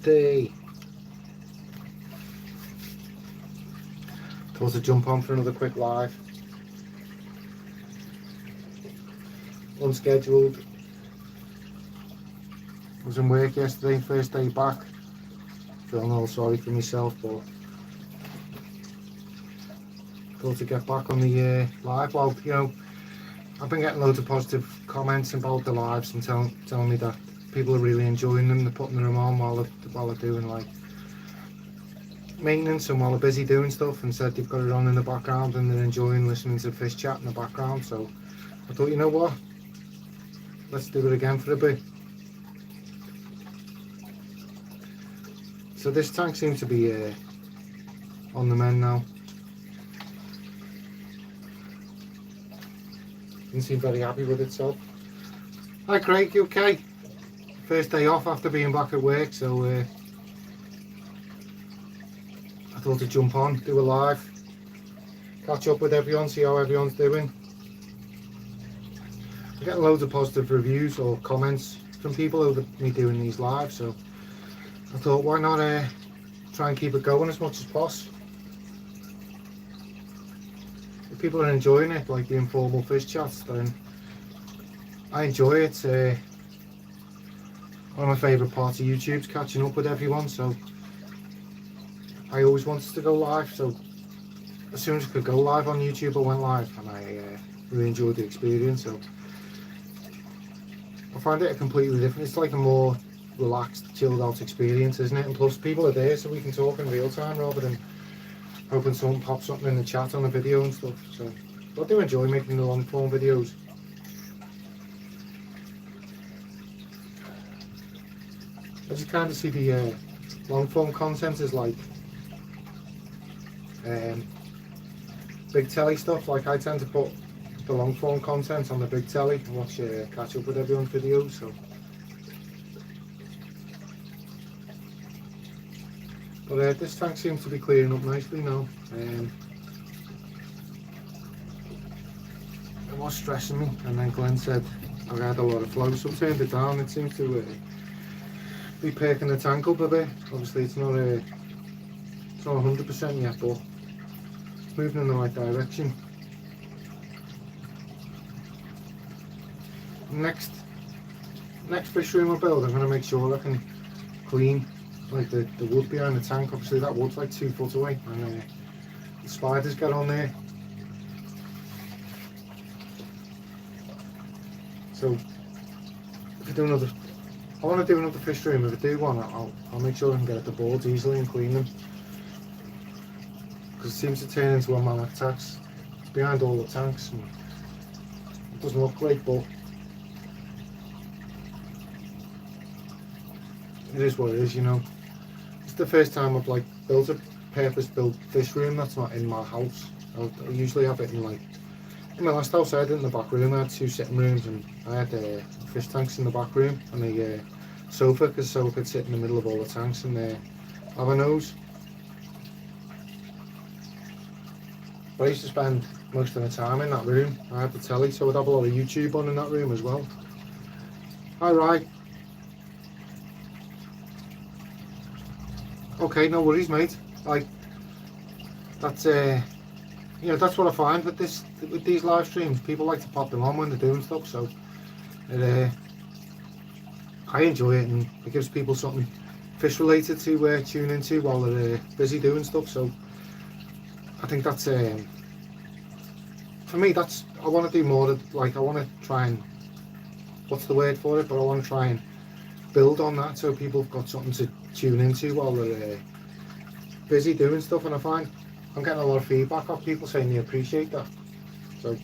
Day. Thought to jump on for another quick live. Unscheduled. Was in work yesterday, first day back. Feeling all sorry for myself, but thought to get back on the live. Well, you know, I've been getting loads of positive comments about the lives and telling me that people are really enjoying them. They're putting them on while they're doing like maintenance and while they're busy doing stuff, and said they've got it on in the background and they're enjoying listening to fish chat in the background. So I thought, you know what, let's do it again for a bit. So this tank seems to be on the mend now. Didn't seem very happy with itself. Hi Craig, you okay? First day off after being back at work, so I thought to jump on, do a live, catch up with everyone, see how everyone's doing. I'm getting loads of positive reviews or comments from people over me doing these lives, so I thought, why not try and keep it going as much as possible. If people are enjoying it, like the informal fish chats, then I enjoy it. It's one of my favourite parts of YouTube's catching up with everyone, so I always wanted to go live, so as soon as I could go live on YouTube I went live, and I really enjoyed the experience. So I find it a completely different, it's like a more relaxed, chilled out experience, isn't it? And plus people are there so we can talk in real time rather than hoping someone pops something in the chat on a video and stuff. So I do enjoy making the long form videos. I just kind of see the long form content as like big telly stuff. Like I tend to put the long form content on the big telly and watch catch up with everyone's videos. So but this tank seems to be clearing up nicely now. It was stressing me, and then Glenn said I had a lot of flow, so I turned it down. It seems to be perking the tank up a bit. Obviously it's not 100% yet, but it's moving in the right direction. Next fish room I build, I'm going to make sure I can clean like the wood behind the tank. Obviously that wood's like 2 foot away, and the spiders get on there. So if I do another, I want to do another fish room. If I do one, I'll make sure I can get at the boards easily and clean them, because it seems to turn into a mammoth tax. It's behind all the tanks and it doesn't look great, but it is what it is, you know. It's the first time I've like built a purpose-built fish room that's not in my house. I usually have it in like, in my last house I had it in the back room. I had 2 sitting rooms and I had fish tanks in the back room and a sofa, so I could sit in the middle of all the tanks and have a nose. But I used to spend most of the time in that room. I had the telly, so I'd have a lot of YouTube on in that room as well. Hi Rye. Okay, no worries mate. Like, that's you know, that's what I find with these live streams. People like to pop them on when they're doing stuff, so I enjoy it, and it gives people something fish related to tune into while they're busy doing stuff. So I think that's for me, that's, I want to do more of, like, I want to try and, what's the word for it, but I want to try and build on that so people have got something to tune into while they're busy doing stuff. And I find I'm getting a lot of feedback off people saying they appreciate that, so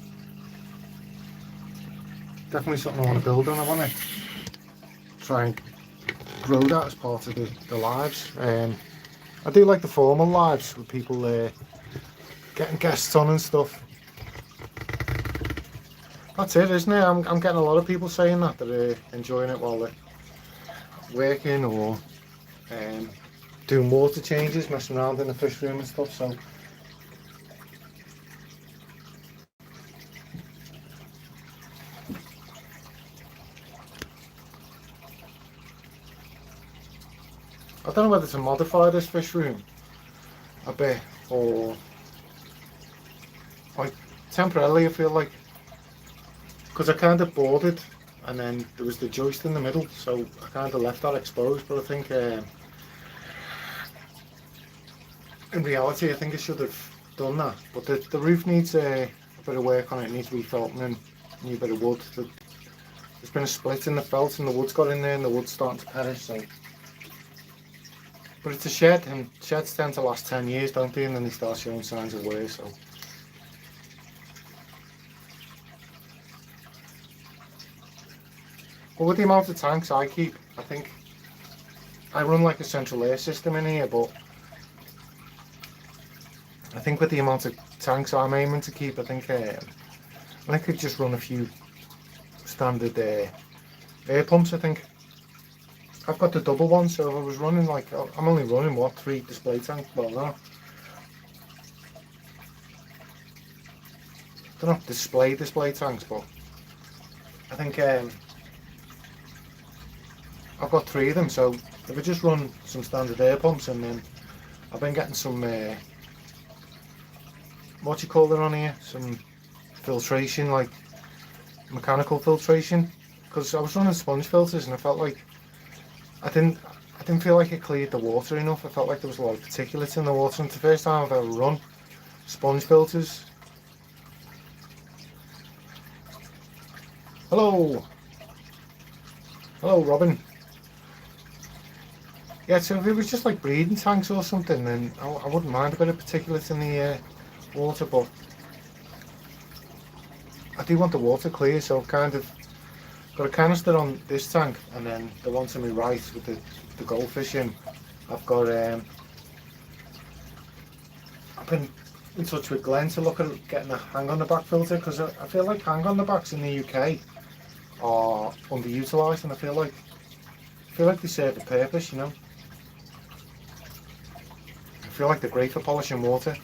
definitely something I want to build on. I want to try and grow that as part of the lives. I do like the formal lives with people getting guests on and stuff. That's it, isn't it? I'm getting a lot of people saying that they're enjoying it while they're working or doing water changes, messing around in the fish room and stuff. So I don't know whether to modify this fish room a bit or like temporarily. I feel like because I kind of boarded and then there was the joist in the middle, so I kind of left that exposed. But I think in reality, I think I should have done that. But the roof needs a bit of work on it. It needs refelting and a new bit of wood. There's been a split in the felt and the wood's got in there and the wood's starting to perish. So. But it's a shed, and sheds tend to last 10 years, don't they? And then they start showing signs of wear, so. But with the amount of tanks I keep, I think I run like a central air system in here, but I think with the amount of tanks I'm aiming to keep, I think I could just run a few standard air pumps, I think. I've got the double one, so if I was running like, I'm only running what, 3 display tanks, well no. They're not display tanks, but I think I've got 3 of them, so if I just run some standard air pumps and then I've been getting some, what do you call it on here, some filtration, like mechanical filtration, because I was running sponge filters and I felt like I didn't feel like it cleared the water enough. I felt like there was a lot of particulates in the water, and it's the first time I've ever run sponge filters. Hello! Hello, Robin. Yeah, so if it was just like breeding tanks or something, then I wouldn't mind a bit of particulates in the water, but I do want the water clear, so I've kind of got a canister on this tank, and then the one to my right with the goldfish in. I've got I've been in touch with Glenn to look at getting a hang on the back filter, because I feel like hang on the backs in the UK are underutilised, and I feel like they serve a purpose, you know. I feel like they're great for polishing water.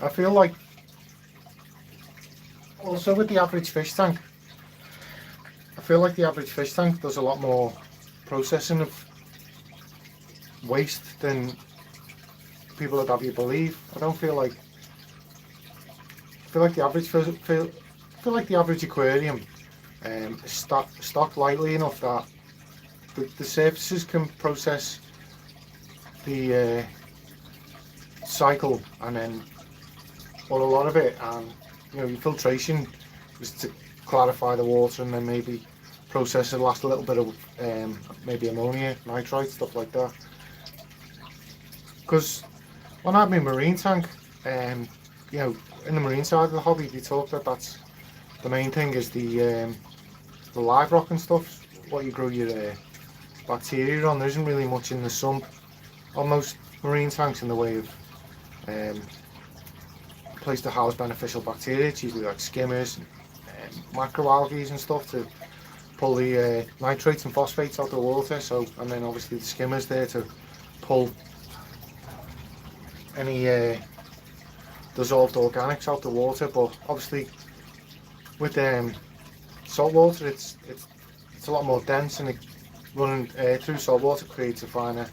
I feel like also with the average fish tank, I feel like the average fish tank does a lot more processing of waste than people would have you believe. I feel like the average aquarium is stocked lightly enough that the surfaces can process the cycle, and then a lot of it, and you know, your filtration is to clarify the water and then maybe process the last little bit of maybe ammonia, nitrite, stuff like that. Because when I had my marine tank, you know, in the marine side of the hobby, they talk that that's the main thing is the live rock and stuff, what you grow your bacteria on. There isn't really much in the sump on most marine tanks in the way of place to house beneficial bacteria. It's usually like skimmers and macroalgae and stuff to pull the nitrates and phosphates out of the water. So, and then obviously the skimmers there to pull any dissolved organics out the water. But obviously with salt water, it's a lot more dense, and running through salt water creates a finer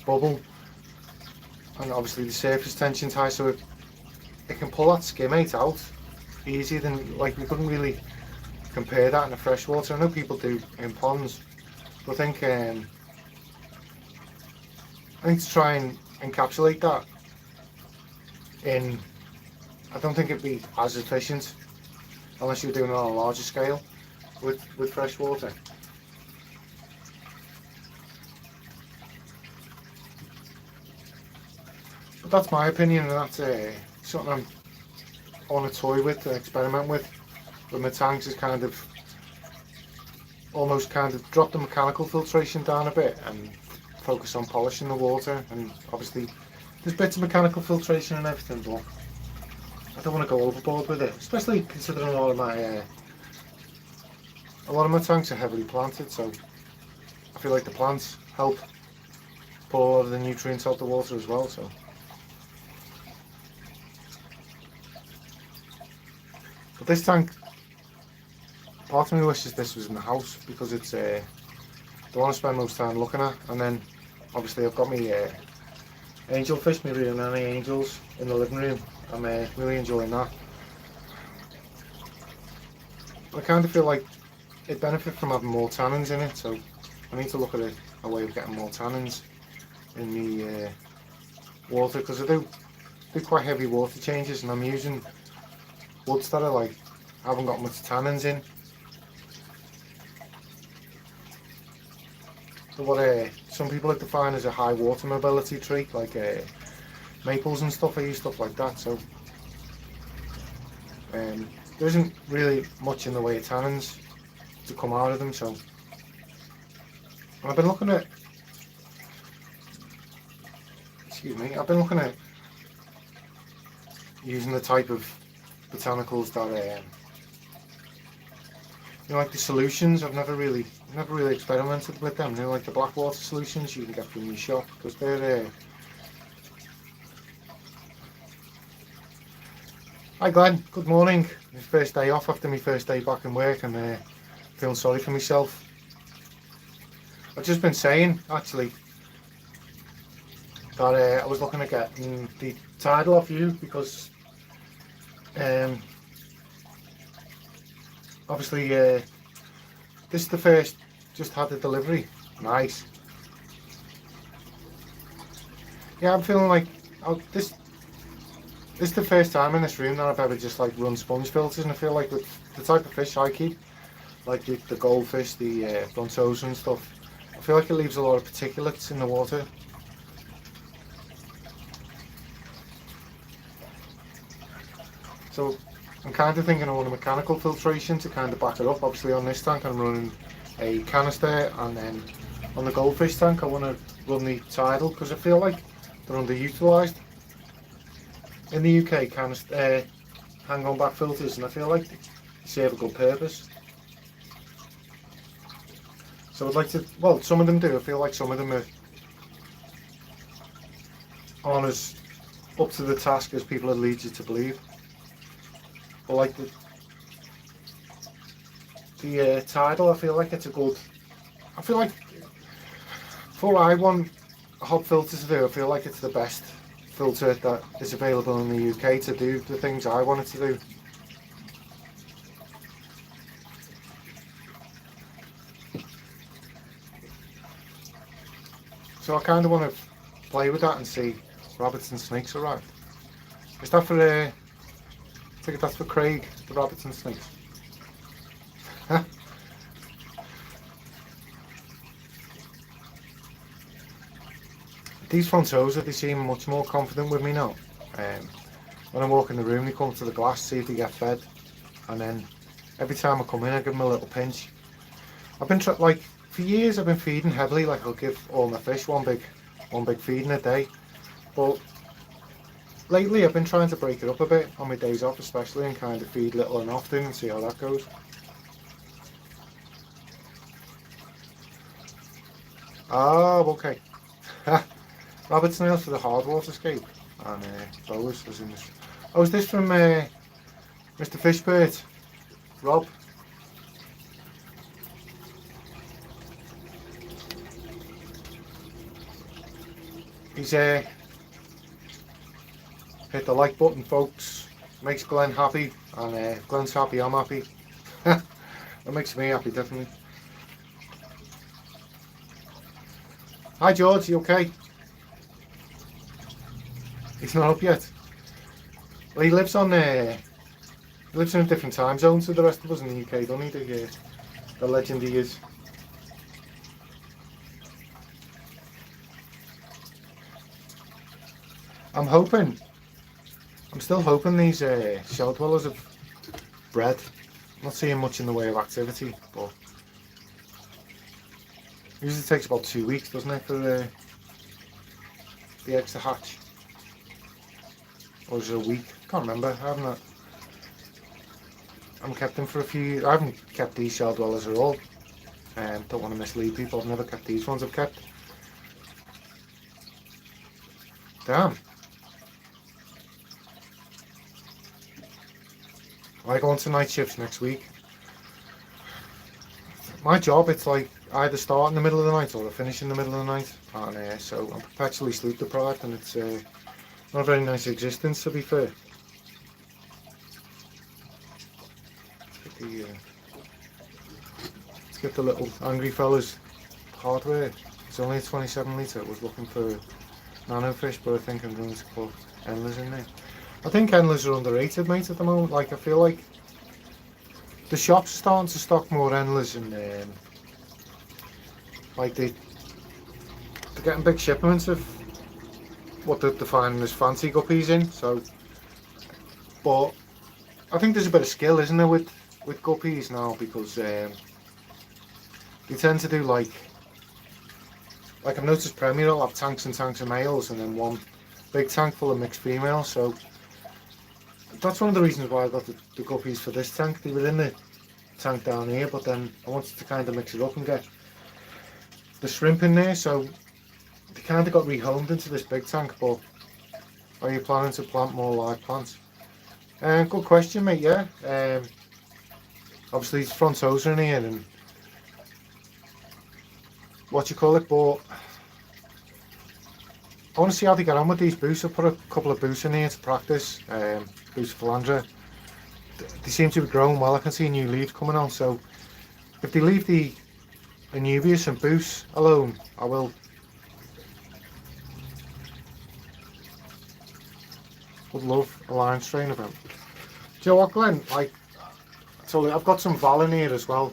bubble, and obviously the surface tension's high, so it can pull that skimmate out easier than, like, we couldn't really compare that in the freshwater. I know people do in ponds, but I think to try and encapsulate that in, I don't think it'd be as efficient unless you're doing it on a larger scale with freshwater. But that's my opinion, and that's something I want to toy with and experiment with my tanks, is kind of almost drop the mechanical filtration down a bit and focus on polishing the water. And obviously there's bits of mechanical filtration and everything, but I don't want to go overboard with it, especially considering a lot of my tanks are heavily planted, so I feel like the plants help pull a lot of the nutrients out the water as well. So but this tank part of me wishes this was in the house, because it's the one I spend most time looking at. And then obviously I've got my angelfish, my Rio Nani angels in the living room. I'm really enjoying that. I kind of feel like it benefits from having more tannins in it, so I need to look at a way of getting more tannins in the water, because I do quite heavy water changes, and I'm using woods that are like haven't got much tannins in. So what some people like to find as a high water mobility tree, like maples and stuff. I use stuff like that, so there isn't really much in the way of tannins to come out of them. So I've been looking at, I've been looking at using the type of botanicals that like the solutions. I've never really experimented with them. Like the blackwater solutions you can get from your shop, because they're Hi Glenn, good morning. My first day off after my first day back in work, and feeling sorry for myself. I've just been saying actually that I was looking at getting the tidal off you, because obviously this is the first, just had the delivery. Nice. Yeah, I'm feeling like this is the first time in this room that I've ever just like run sponge filters, and I feel like with the type of fish I keep, like the goldfish, the brontosa and stuff, I feel like it leaves a lot of particulates in the water. So I'm kind of thinking I want a mechanical filtration to kind of back it up. Obviously on this tank I'm running a canister, and then on the goldfish tank I want to run the tidal, because I feel like they're underutilised. In the UK, canister hang on back filters, and I feel like they serve a good purpose. So I'd like to, well, some of them do. I feel like some of them aren't as up to the task as people would lead you to believe. But like the tidal, I feel like it's a good, I feel like for what I want a hot filter to do, I feel like it's the best filter that is available in the UK to do the things I want it to do. So I kind of want to play with that and see rabbits and snakes arrive. Is that for I think that's for Craig, the rabbits and snakes. These brontosa, they seem much more confident with me now. When I walk in the room, they come to the glass, see if they get fed, and then every time I come in, I give them a little pinch. I've been like for years, I've been feeding heavily. Like I'll give all my fish one big feeding a day, but lately I've been trying to break it up a bit on my days off, especially, and kind of feed little and often and see how that goes. Oh, okay. Rabbit snails for the hard water scape, and boas was in this. Oh, is this from Mr. Fishbird, Rob? He's hit the like button, folks. Makes Glenn happy, and Glenn's happy, I'm happy. That makes me happy, definitely. Hi George, you okay? He's not up yet. Well, he lives on he lives in a different time zone to the rest of us in the UK, don't he? The legend he is. I'm still hoping these shell dwellers have bred. I'm not seeing much in the way of activity, but usually takes about 2 weeks, doesn't it, for the eggs to hatch? Or is it a week? Can't remember. I haven't kept them for a few years. I haven't kept these shell dwellers at all. Don't want to mislead people. I've never kept these ones I've kept. Damn. I go on to night shifts next week. my job, it's like I either start in the middle of the night or I finish in the middle of the night, and so I'm perpetually sleep deprived, and it's not a very nice existence, to be fair. Let's get the little angry fella's hardware. It's only a 27 litre. I was looking for nano fish, but I think I'm going to put endless in there. I think endless are underrated, mate, at the moment. Like, I feel like the shops are starting to stock more endless, and like they're getting big shipments of what they're defining as fancy guppies in. So, but I think there's a bit of skill, isn't there, with guppies now, because they tend to do like I've noticed Premier will have tanks and tanks of males, and then one big tank full of mixed females. So that's one of the reasons why I got the guppies for this tank. They were in the tank down here, but then I wanted to kind of mix it up and get the shrimp in there, so they kind of got rehomed into this big tank. But are you planning to plant more live plants? Good question, mate. Yeah, obviously these front toes are in here, and what you call it, but I want to see how they get on with these boosts. I put a couple of boosts in here to practice. Boost Philandra. They seem to be growing well. I can see new leaves coming on, so if they leave the Anubius and boost alone, I would love a line strain of them. Do you know what, Glenn? Like, so I've got some Val in here as well.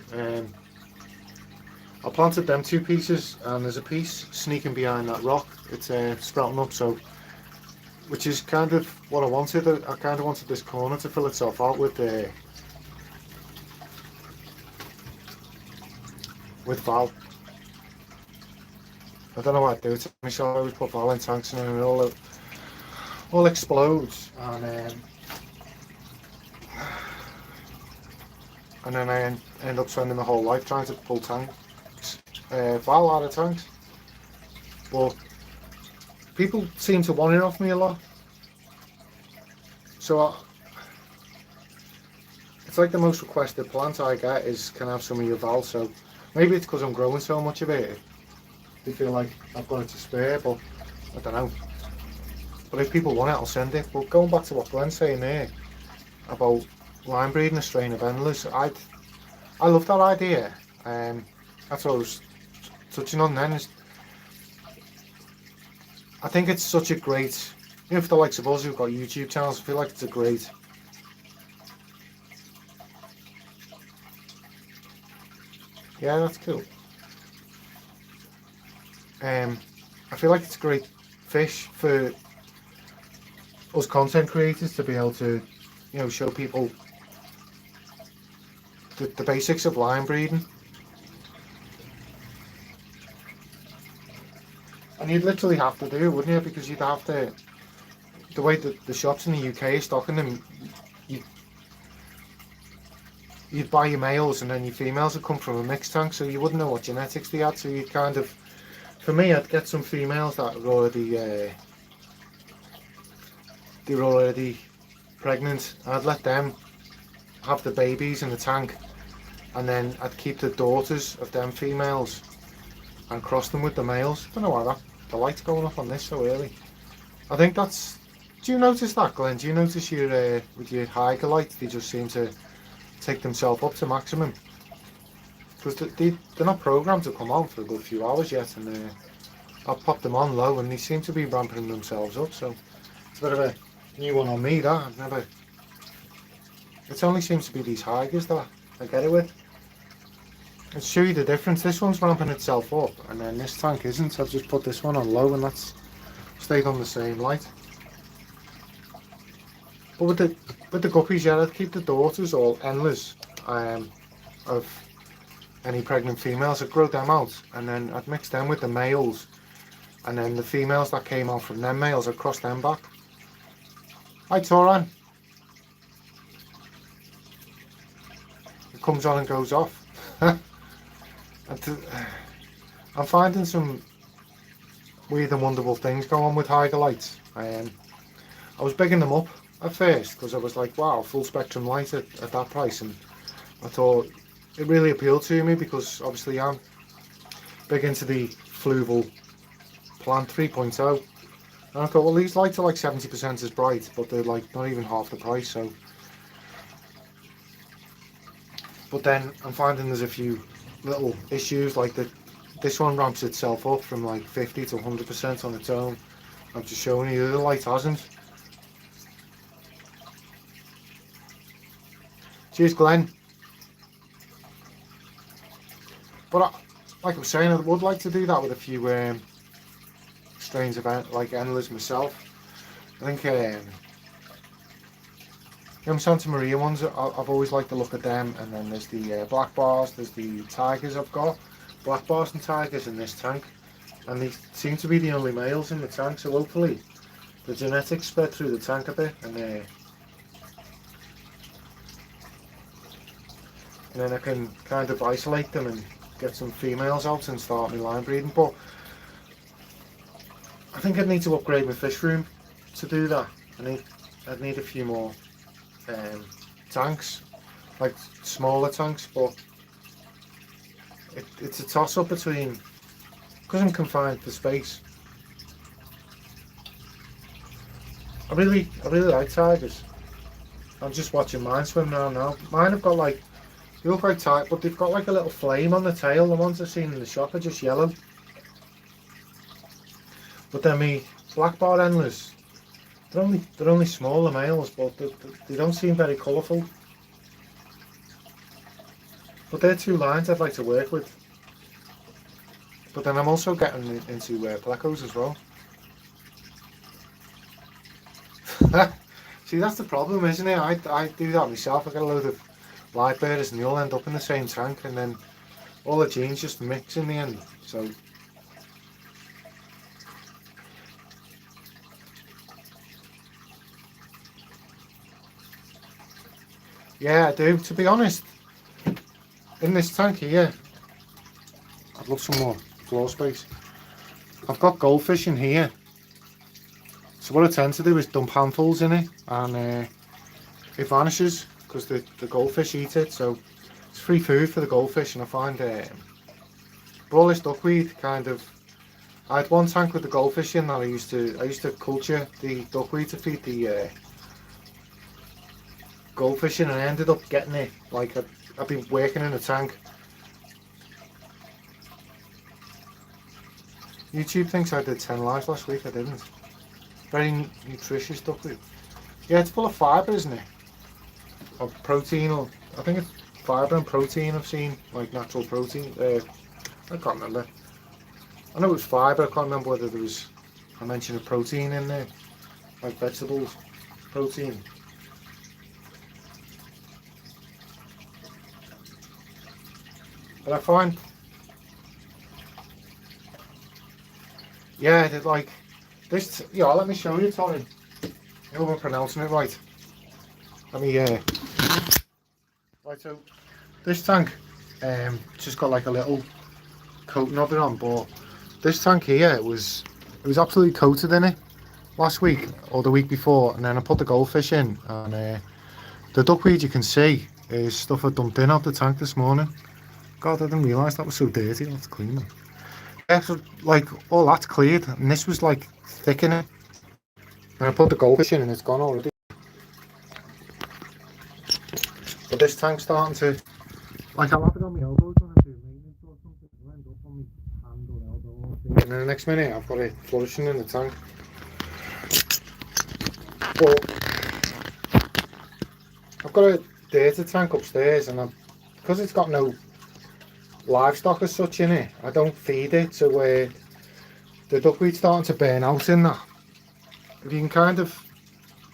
I planted them 2 pieces, and there's a piece sneaking behind that rock. It's sprouting up, so which is kind of what I wanted. I kind of wanted this corner to fill itself out with Val. I don't know what I'd do to myself. I always put Val in tanks and it all explodes, and then I end up spending my whole life trying to pull Val out of tanks. But people seem to want it off me a lot, so it's like the most requested plant I get is, can I have some of your Val? So maybe it's because I'm growing so much of it, they feel like I've got it to spare, but I don't know. But if people want it, I'll send it. But going back to what Glenn's saying there about line breeding a strain of endless, I love that idea. That's what I was touching on then. I think it's such a great, for the likes of us who've got YouTube channels, I feel like it's a great yeah, that's cool. I feel like it's a great fish for us content creators to be able to, show people the basics of line breeding. And you'd literally have to do it, wouldn't you? Because you'd have to, the way that the shops in the UK are stocking them, you'd buy your males and then your females would come from a mixed tank, so you wouldn't know what genetics they had. So you'd kind of, for me, I'd get some females that are already pregnant. I'd let them have the babies in the tank, and then I'd keep the daughters of them females and cross them with the males. I don't know why the light's going off on this so early. I think that's, do you notice that, Glenn? Do you notice with your Hiker lights, they just seem to take themselves up to maximum? Because they're not programmed to come on for a good few hours yet, and I'll pop them on low and they seem to be ramping themselves up, so it's a bit of a new one on me, that. It only seems to be these Hikers that I get it with. I'll show you the difference. This one's ramping itself up, and then this tank isn't, so I've just put this one on low and that's stayed on the same light. But with the guppies, yeah, I'd keep the daughters all endless of any pregnant females. I'd grow them out, and then I'd mix them with the males, and then the females that came out from them males, I'd cross them back. Hi Toran. It comes on and goes off. I'm finding some weird and wonderful things going on with Hiker lights. I was bigging them up at first because I was like, wow, full spectrum light at that price, and I thought it really appealed to me because obviously I'm big into the fluval plant 3.0. And I thought, well, these lights are like 70% as bright, but they're like not even half the price. So, but then I'm finding there's a few little issues, like this one ramps itself up from like 50 to 100% on its own. I'm just showing you, the other light hasn't. Cheers, Glenn. But like I was saying, I would like to do that with a few strains of like endless myself. I think them Santa Maria ones, I've always liked the look of them. And then there's the black bars, there's the tigers I've got. Black bars and tigers in this tank. And they seem to be the only males in the tank, so hopefully the genetics spread through the tank a bit. And then I can kind of isolate them and get some females out and start my line breeding. But I think I'd need to upgrade my fish room to do that. I'd need a few more tanks, like smaller tanks, but it's a toss up between, because I'm confined to space. I really like tigers. I'm just watching mine swim around now. Mine have got like, they look like tight, but they've got like a little flame on the tail. The ones I've seen in the shop are just yellow. But then me black bar endless, they're only smaller males, but they don't seem very colourful. But they're two lines I'd like to work with. But then I'm also getting into plecos as well. See, that's the problem, isn't it? I do that myself. I get a load of live bearers and they all end up in the same tank, and then all the genes just mix in the end. So yeah, I do. To be honest, in this tank here, I'd love some more floor space. I've got goldfish in here. So what I tend to do is dump handfuls in it, and it vanishes because the goldfish eat it. So it's free food for the goldfish, and I find but all this duckweed kind of. I had one tank with the goldfish in that I used to culture the duckweed to feed the goldfish in, and I ended up getting it. Like I've been working in a tank. YouTube thinks I did 10 lives last week. I didn't. Very nutritious duckweed. Yeah, it's full of fibre, isn't it? Or protein, or I think it's fibre and protein. I've seen like natural protein. I can't remember. I know it was fibre. I can't remember whether there was a mention of protein in there, like vegetables, protein. But I find, yeah, like this. Yeah, let me show you, Tommy. I hope I'm pronouncing it right. Let me. Right, so this tank, just got like a little coating of it on, but this tank here, it was absolutely coated in it last week or the week before, and then I put the goldfish in, and the duckweed you can see is stuff I dumped in out the tank this morning. God, I didn't realise that was so dirty. I'll have to clean them. Yeah, so like all that's cleared, and this was like thick in it. And I put the goldfish in, and it's gone already. But this tank's starting to, like, I'll have it on my elbows when I do maintenance or something. It'll end up on my hand or elbow. And then the next minute, I've got it flourishing in the tank. But I've got a data tank upstairs, and because it's got no livestock as such in it, I don't feed it, so the duckweed's starting to burn out in that. If you can kind of,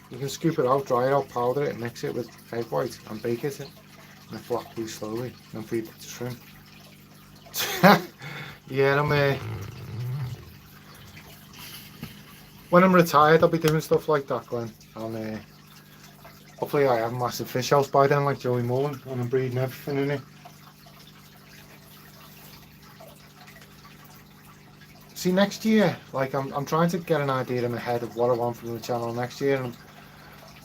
you can scoop it out, dry it out, powder it, mix it with egg white and bake it in a flat piece slowly, and feed it to shrimp. Yeah, when I'm retired, I'll be doing stuff like that, Glenn. And hopefully I have a massive fish house by then, like Joey Mullen, and I'm breeding everything in it. See, next year, like I'm trying to get an idea in my head of what I want from the channel next year, and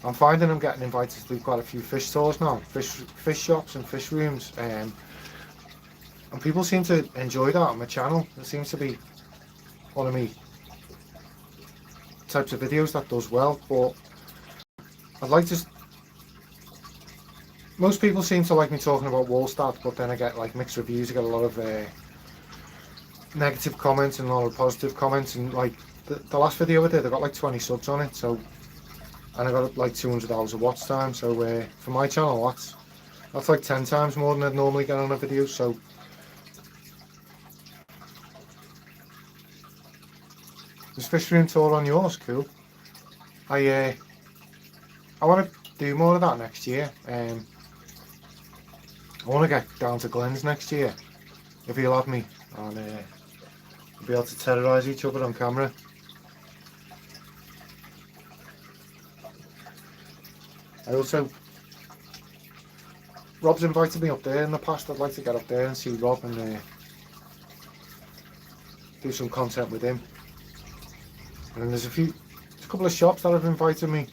I'm finding I'm getting invited to do quite a few fish tours now, fish shops and fish rooms, and people seem to enjoy that on my channel. It seems to be one of me types of videos that does well, but I'd like to. Most people seem to like me talking about Wallstad, but then I get like mixed reviews. I get a lot of negative comments and a lot of positive comments, and like the last video I did, I got like 20 subs on it, so, and I got like 200 hours of watch time, so for my channel that's like 10 times more than I'd normally get on a video. So this fish room tour on yours, cool. I want to do more of that next year. I want to get down to Glenn's next year, if he'll have me, and be able to terrorise each other on camera. I also, Rob's invited me up there in the past. I'd like to get up there and see Rob and do some content with him. And there's a couple of shops that have invited me.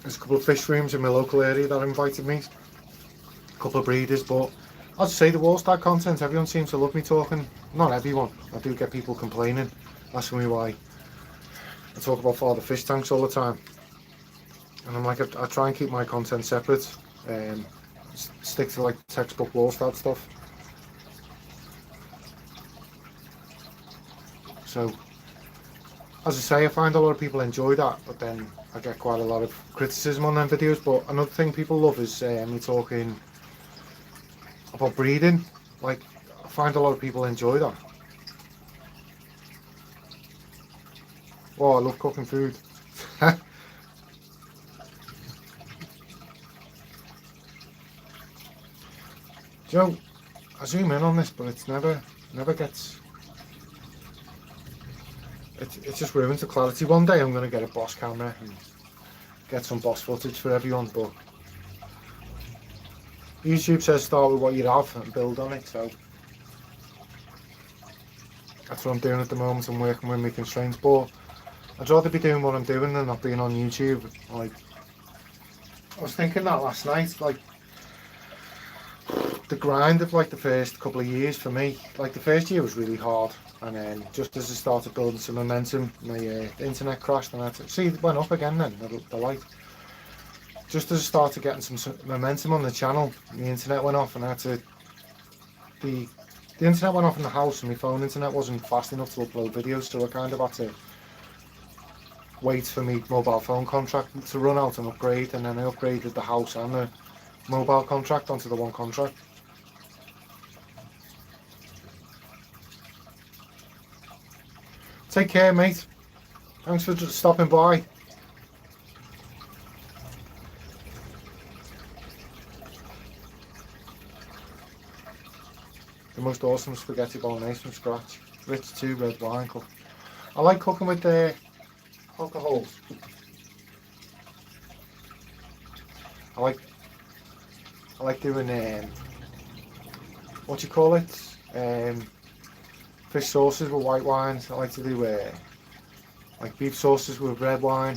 There's a couple of fish rooms in my local area that have invited me. A couple of breeders, but I'd say the Wallstad content, everyone seems to love me talking. Not everyone. I do get people complaining, asking me why I talk about father fish tanks all the time. And I'm like, I try and keep my content separate and stick to like textbook Wallstad stuff. So, as I say, I find a lot of people enjoy that, but then I get quite a lot of criticism on them videos. But another thing people love is me talking about breeding. Like, I find a lot of people enjoy that. Oh, I love cooking food. Do you know, I zoom in on this, but it's never gets. It just ruins the clarity. One day I'm going to get a boss camera and get some boss footage for everyone, but YouTube says start with what you have and build on it, so that's what I'm doing at the moment. I'm working with my constraints, but I'd rather be doing what I'm doing than not being on YouTube. Like, I was thinking that last night, like, the grind of like the first couple of years for me, like the first year was really hard, and then just as I started building some momentum, my internet crashed and I had to see it went up again then, the light. Just as I started getting some momentum on the channel, the internet went off and I had to, the internet went off in the house and my phone internet wasn't fast enough to upload videos, so I kind of had to wait for my mobile phone contract to run out and upgrade, and then I upgraded the house and the mobile contract onto the one contract. Take care, mate. Thanks for stopping by. The most awesome spaghetti bolognese from scratch. Rich 2 red wine cup. I like cooking with the alcohol. I like doing what do you call it? Fish sauces with white wines. I like to do like beef sauces with red wine.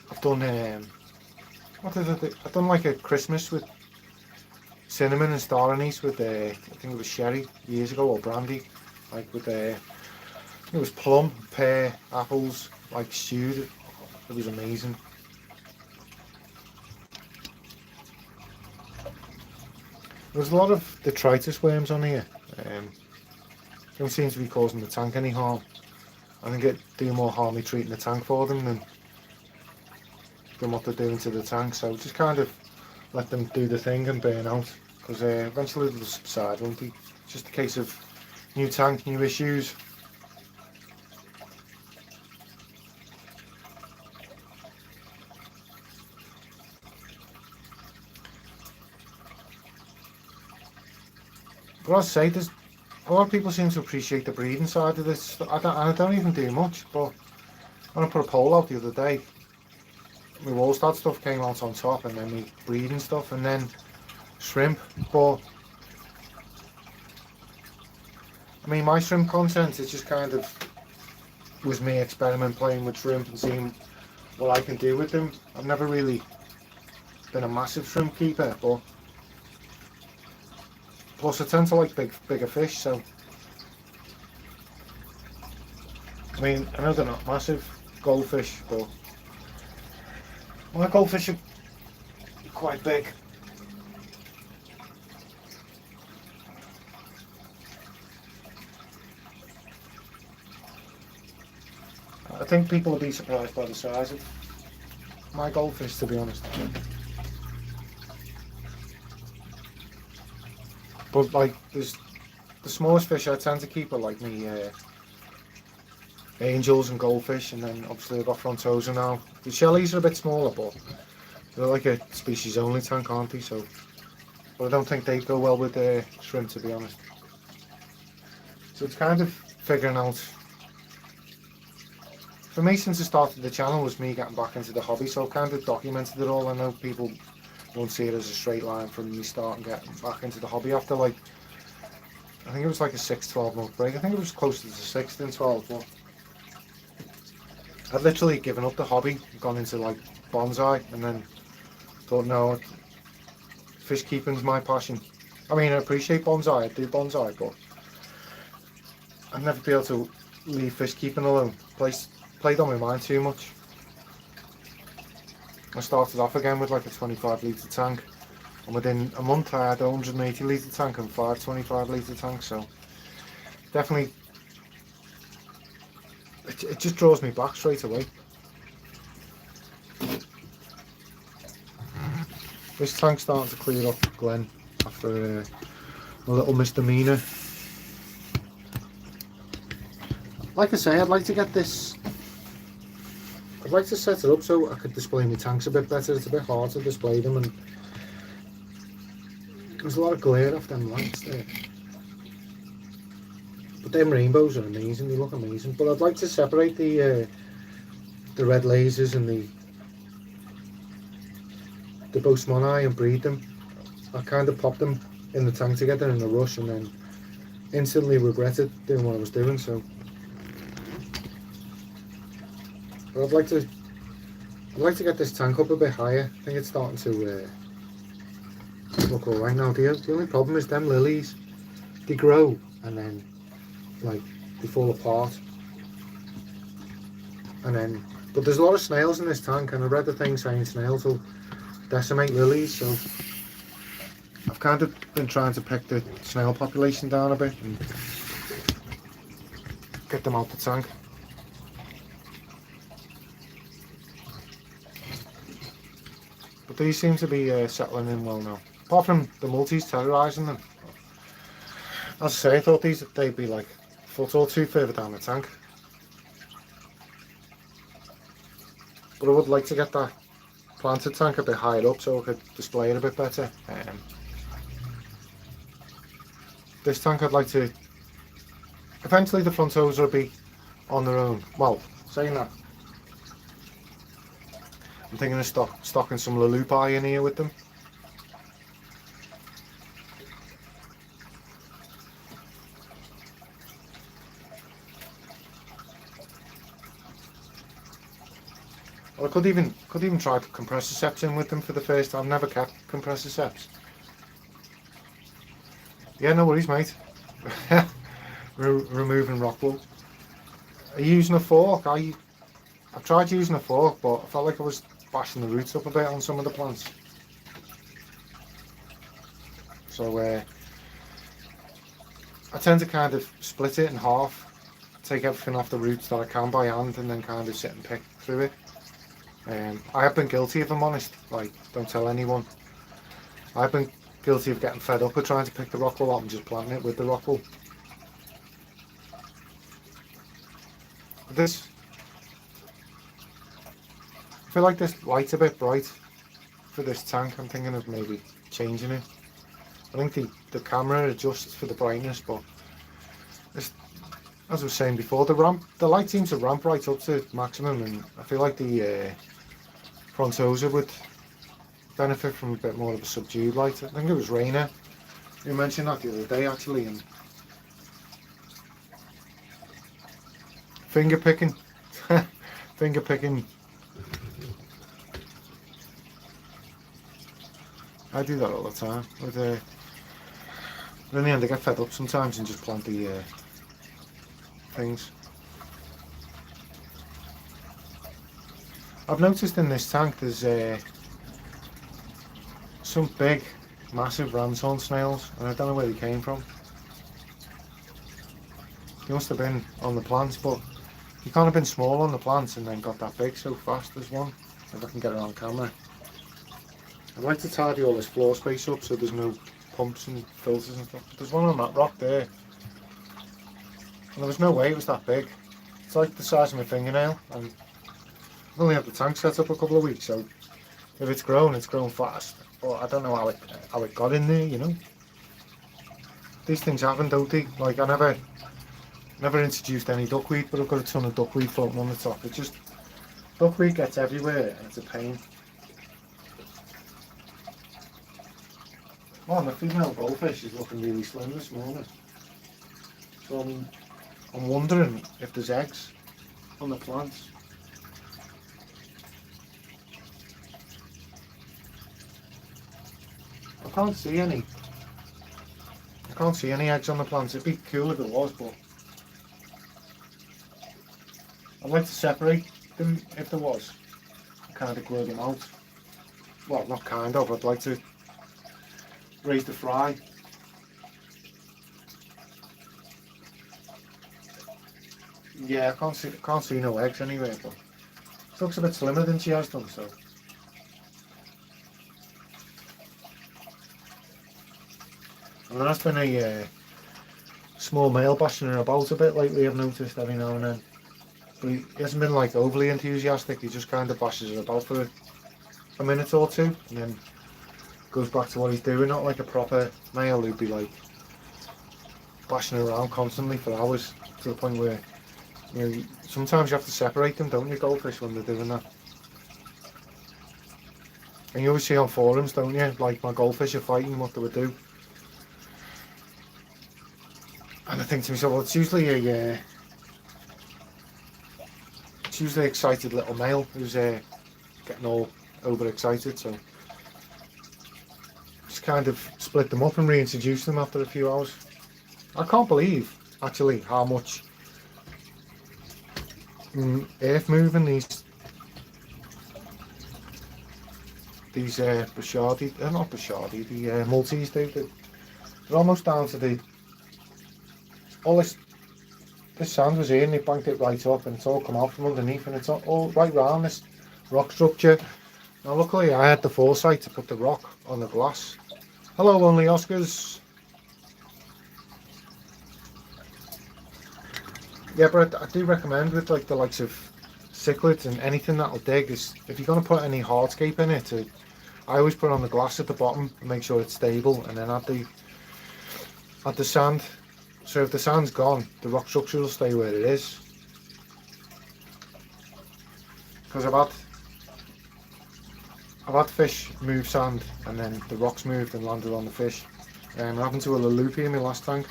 I've done what did I do? I've done like a Christmas with cinnamon and star anise with I think it was sherry years ago, or brandy, like with it was plum, pear, apples, like stewed. It was amazing. There's a lot of detritus worms on here. Don't seem to be causing the tank any harm. I think it do more harm me treating the tank for them than what they're doing to the tank. So just kind of let them do the thing and burn out, because eventually they'll subside, won't they? It's just a case of new tank, new issues. But as I say, there's a lot of people seem to appreciate the breeding side of this. I don't even do much, but when I put a poll out the other day, my Wallstad stuff came out on top, and then my breeding stuff, and then shrimp. But I mean, my shrimp content is just kind of was me playing with shrimp and seeing what I can do with them. I've never really been a massive shrimp keeper, but plus I tend to like bigger fish, so I mean, I know they're not massive goldfish, but my goldfish are quite big. I think people will be surprised by the size of my goldfish, to be honest. But like, there's the smallest fish I tend to keep are like me angels and goldfish, and then obviously I've got frontosa now. The shellies are a bit smaller, but they're like a species only tank, aren't they? So, but I don't think they go well with shrimp, to be honest. So it's kind of figuring out. For me, since I started the channel, was me getting back into the hobby, so I've kind of documented it all. I know people won't see it as a straight line from me starting getting back into the hobby after like, I think it was like a 6-12 month break. I think it was closer to 6 than 12, but I'd literally given up the hobby, gone into like bonsai, and then thought, no, fish keeping's my passion. I mean, I appreciate bonsai, I do bonsai, but I'd never be able to leave fish keeping alone. Played on my mind too much. I started off again with like a 25 litre tank, and within a month I had a 180 litre tank and 5 25 litre tanks, so definitely it just draws me back straight away. This tank's starting to clear up, Glenn, after a little misdemeanour. Like I say, I'd like to get this, I'd like to set it up so I could display my tanks a bit better. It's a bit hard to display them, and there's a lot of glare off them lights there. But them rainbows are amazing, they look amazing. But I'd like to separate the red lasers and the Bosmoni and breed them. I kind of popped them in the tank together in a rush and then instantly regretted doing what I was doing, so. But I'd like to get this tank up a bit higher. I think it's starting to look alright now. The only problem is them lilies, they grow and then like they fall apart, and then but there's a lot of snails in this tank, and I read the thing saying snails will decimate lilies, so I've kind of been trying to pick the snail population down a bit and get them out the tank. But these seem to be settling in well now, apart from the multis terrorising them. As I say, I thought they'd be like a foot or two further down the tank, but I would like to get that planted tank a bit higher up so I could display it a bit better. This tank I'd like to, eventually the frontosa will be on their own. Well, saying that, I'm thinking of stocking some lulupi in here with them. Well, I could even try compressor seps in with them for the first time. I've never kept compressor seps. Yeah, no worries, mate. Removing rock wool. Are you using a fork? I've tried using a fork, but I felt like I was bashing the roots up a bit on some of the plants. So I tend to kind of split it in half, take everything off the roots that I can by hand, and then kind of sit and pick through it. I have been guilty, if I'm honest, like, don't tell anyone. I've been guilty of getting fed up with trying to pick the rock wool up and just planting it with the rock wool. I feel like this light's a bit bright for this tank. I'm thinking of maybe changing it. I think the camera adjusts for the brightness, but as I was saying before, the light seems to ramp right up to maximum, and I feel like the frontosa would benefit from a bit more of a subdued light. I think it was Rainer who mentioned that the other day actually, and I finger picking. Finger picking. I do that all the time. With in the end, I get fed up sometimes and just plant the things. I've noticed in this tank there's some big, massive ramshorn snails, and I don't know where they came from. They must have been on the plants, but you can't have been small on the plants and then got that big so fast. There's one, if I can get it on camera. I'd like to tidy all this floor space up so there's no pumps and filters and stuff. There's one on that rock there, and there was no way it was that big. It's like the size of my fingernail, and I've only had the tank set up a couple of weeks, so if it's grown fast. But I don't know how it got in there, you know. These things happen, don't they? Like, I never introduced any duckweed, but I've got a ton of duckweed floating on the top. It just, duckweed gets everywhere and it's a pain. Oh, my female goldfish is looking really slim this morning. So I'm wondering if there's eggs on the plants. I can't see any. I can't see any eggs on the plants. It'd be cool if it was, but I'd like to separate them if there was. Kind of grow them out. Well, not kind of. I'd like to raise the fry. Yeah, I can't see no eggs anywhere, but she looks a bit slimmer than she has done, so. And there has been a small male bashing her about a bit lately, I've noticed every now and then. But he hasn't been like overly enthusiastic, he just kind of bashes her about for a minute or two and then goes back to what he's doing, not like a proper male who'd be like bashing her around constantly for hours, to the point where, you know, sometimes you have to separate them, don't you, goldfish, when they're doing that. And you always see on forums, don't you, like my goldfish are fighting, what they would do. And I think to myself, well, it's usually excited little male who's getting all overexcited, so just kind of split them up and reintroduce them after a few hours. I can't believe actually how much earth moving these Bashardi, not Bashardi, the Maltese do. They're almost down to the, all this sand was here and they banked it right up and it's all come out from underneath and it's all right round this rock structure. Now luckily I had the foresight to put the rock on the glass. Hello Only Oscars. Yeah, but I do recommend with like the likes of cichlids and anything that'll dig is, if you're going to put any hardscape in it, I always put on the glass at the bottom and make sure it's stable, and then add the sand. So if the sand's gone, the rock structure will stay where it is. Because I've had fish move sand and then the rocks moved and landed on the fish. It happened to a Lalupi in my last tank.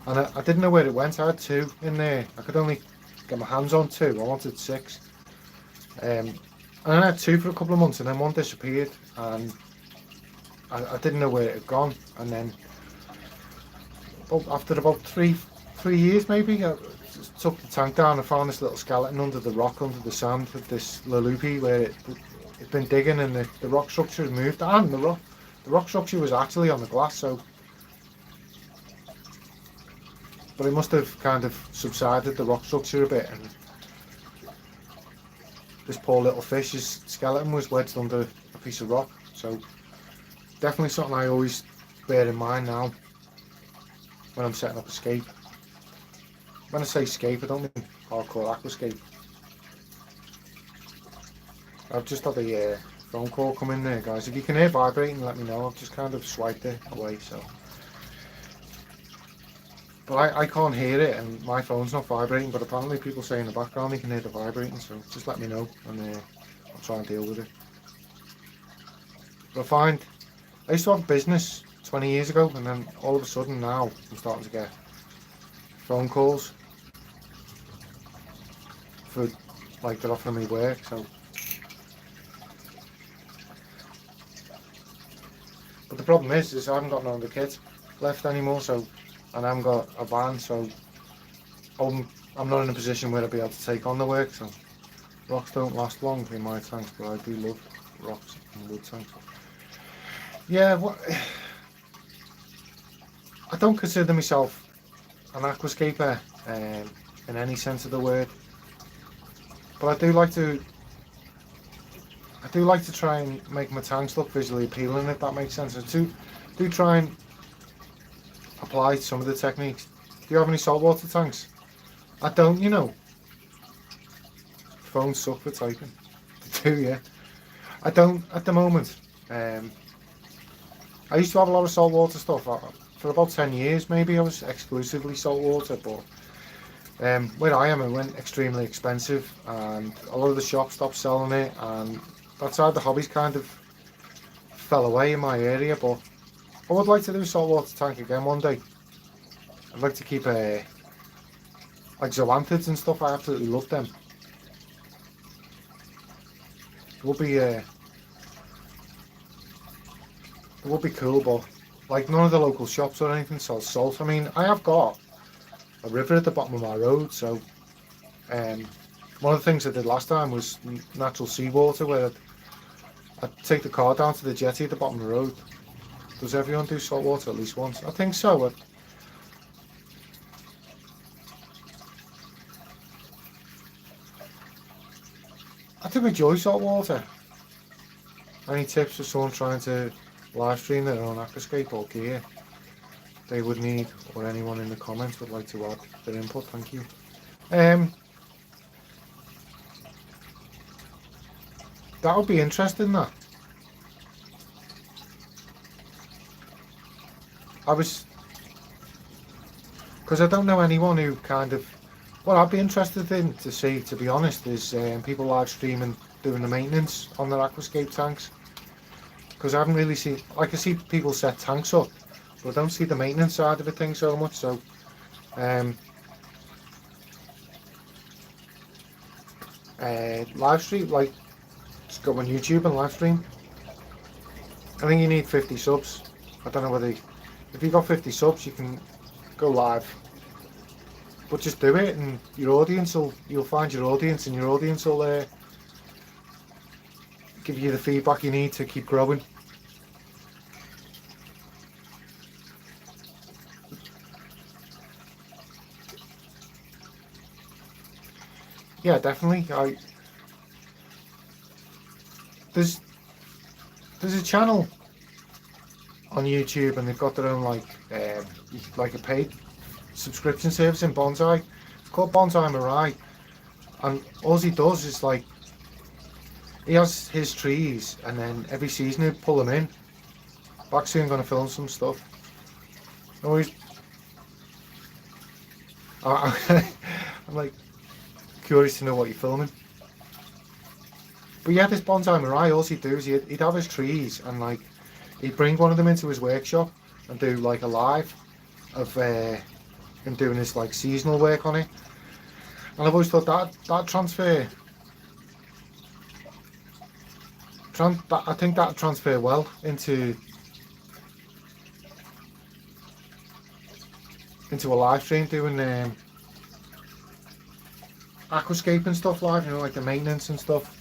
And I didn't know where it went. I had 2 in there. I could only get my hands on 2. I wanted 6. And I had 2 for a couple of months and then one disappeared. And I didn't know where it had gone. And then after about 3 years maybe, I took the tank down and found this little skeleton under the rock, under the sand of this Lalupi where it'd been digging, and the rock structure had moved, and the rock structure was actually on the glass, so. But it must have kind of subsided the rock structure a bit, and this poor little fish's skeleton was wedged under a piece of rock. So definitely something I always bear in mind now when I'm setting up a scape. When I say scape, I don't mean hardcore aquascape. I've just had a phone call come in there, guys. If you can hear vibrating, let me know. I've just kind of swiped it away, so. But I can't hear it, and my phone's not vibrating, but apparently people say in the background they can hear the vibrating, so just let me know, and I'll try and deal with it. But I find, I used to have a business 20 years ago, and then all of a sudden now I'm starting to get phone calls. for like they're offering me work. So, but the problem is I haven't got none of the kids left anymore. So, and I haven't got a van, so I'm not in a position where I'll be able to take on the work. So, rocks don't last long in my tanks, but I do love rocks and wood tanks. Yeah, I don't consider myself an aquascaper in any sense of the word, but I do like to try and make my tanks look visually appealing, if that makes sense. I do try and apply some of the techniques. Do you have any saltwater tanks? I don't, you know. Phones suck for typing. They do, yeah. I don't at the moment. I used to have a lot of saltwater stuff. For about 10 years maybe I was exclusively saltwater, but where I am it went extremely expensive and a lot of the shops stopped selling it, and that's how the hobbies kind of fell away in my area. But I would like to do a saltwater tank again one day. I'd like to keep like zoanthids and stuff. I absolutely love them. It would be cool, but like none of the local shops or anything sell salt. I mean, I have got a river at the bottom of my road, so one of the things I did last time was natural seawater, where I'd take the car down to the jetty at the bottom of the road. Does everyone do saltwater at least once? I think so. I do enjoy saltwater. Any tips for someone trying to live stream their own aquascape or gear they would need, or anyone in the comments would like to add their input? Thank you. That would be interesting, that. Because I don't know anyone who kind of, what I'd be interested in to see, to be honest, is people live streaming doing the maintenance on their aquascape tanks. Because I haven't really seen, like I see people set tanks up, but I don't see the maintenance side of the thing so much. So live stream, like just go on YouTube and live stream. I think you need 50 subs. I don't know whether if you got 50 subs you can go live, but just do it and your audience you'll find your audience, and your audience will give you the feedback you need to keep growing. Yeah, definitely. There's a channel on YouTube, and they've got their own like a paid subscription service in Bonsai. It's called Bonsai Mirai, and all he does is like he has his trees, and then every season he'll pull them in. Back soon, going to film some stuff. Always, I'm like curious to know what you're filming. But yeah, this Bonsai Mirai, all he'd do is he'd have his trees, and like he'd bring one of them into his workshop and do like a live of him doing his like seasonal work on it. And I've always thought that transfer, I think that transfer well into a live stream doing aquascaping stuff live, you know, like the maintenance and stuff.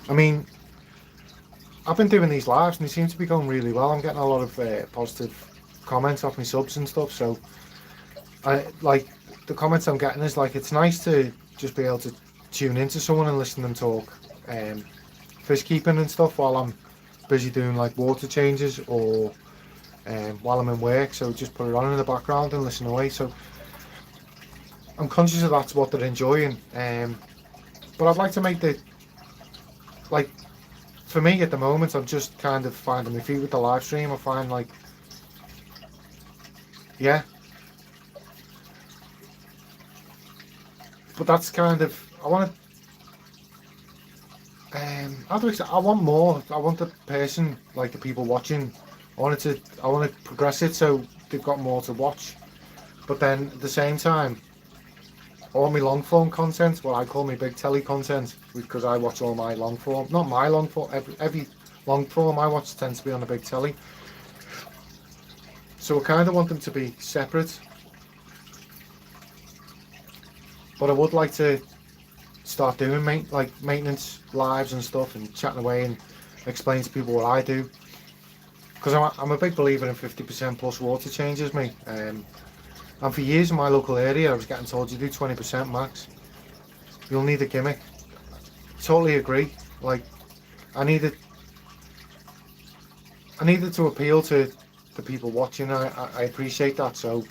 I mean, I've been doing these lives and they seem to be going really well. I'm getting a lot of positive comments off my subs and stuff, so I like the comments I'm getting is like, it's nice to just be able to tune into someone and listen to them talk fish keeping and stuff while I'm busy doing like water changes, or while I'm in work. So just put it on in the background and listen away. So I'm conscious of that's what they're enjoying, but I'd like to make the, like, for me at the moment I'm just kind of finding my feet with the live stream. I find like, yeah, but that's kind of, I want to, I want more. I want the person, like the people watching, I want to progress it so they've got more to watch. But then at the same time, all my long form content, what I call my big telly content, because I watch all my long form, not my long form, every long form I watch tends to be on the big telly. So I kind of want them to be separate. But I would like to start doing maintenance lives and stuff, and chatting away and explain to people what I do. Because I'm a big believer in 50% plus water changes, mate. And for years in my local area, I was getting told you do 20% max. You'll need a gimmick. Totally agree. Like, I needed to appeal to the people watching. I appreciate that. So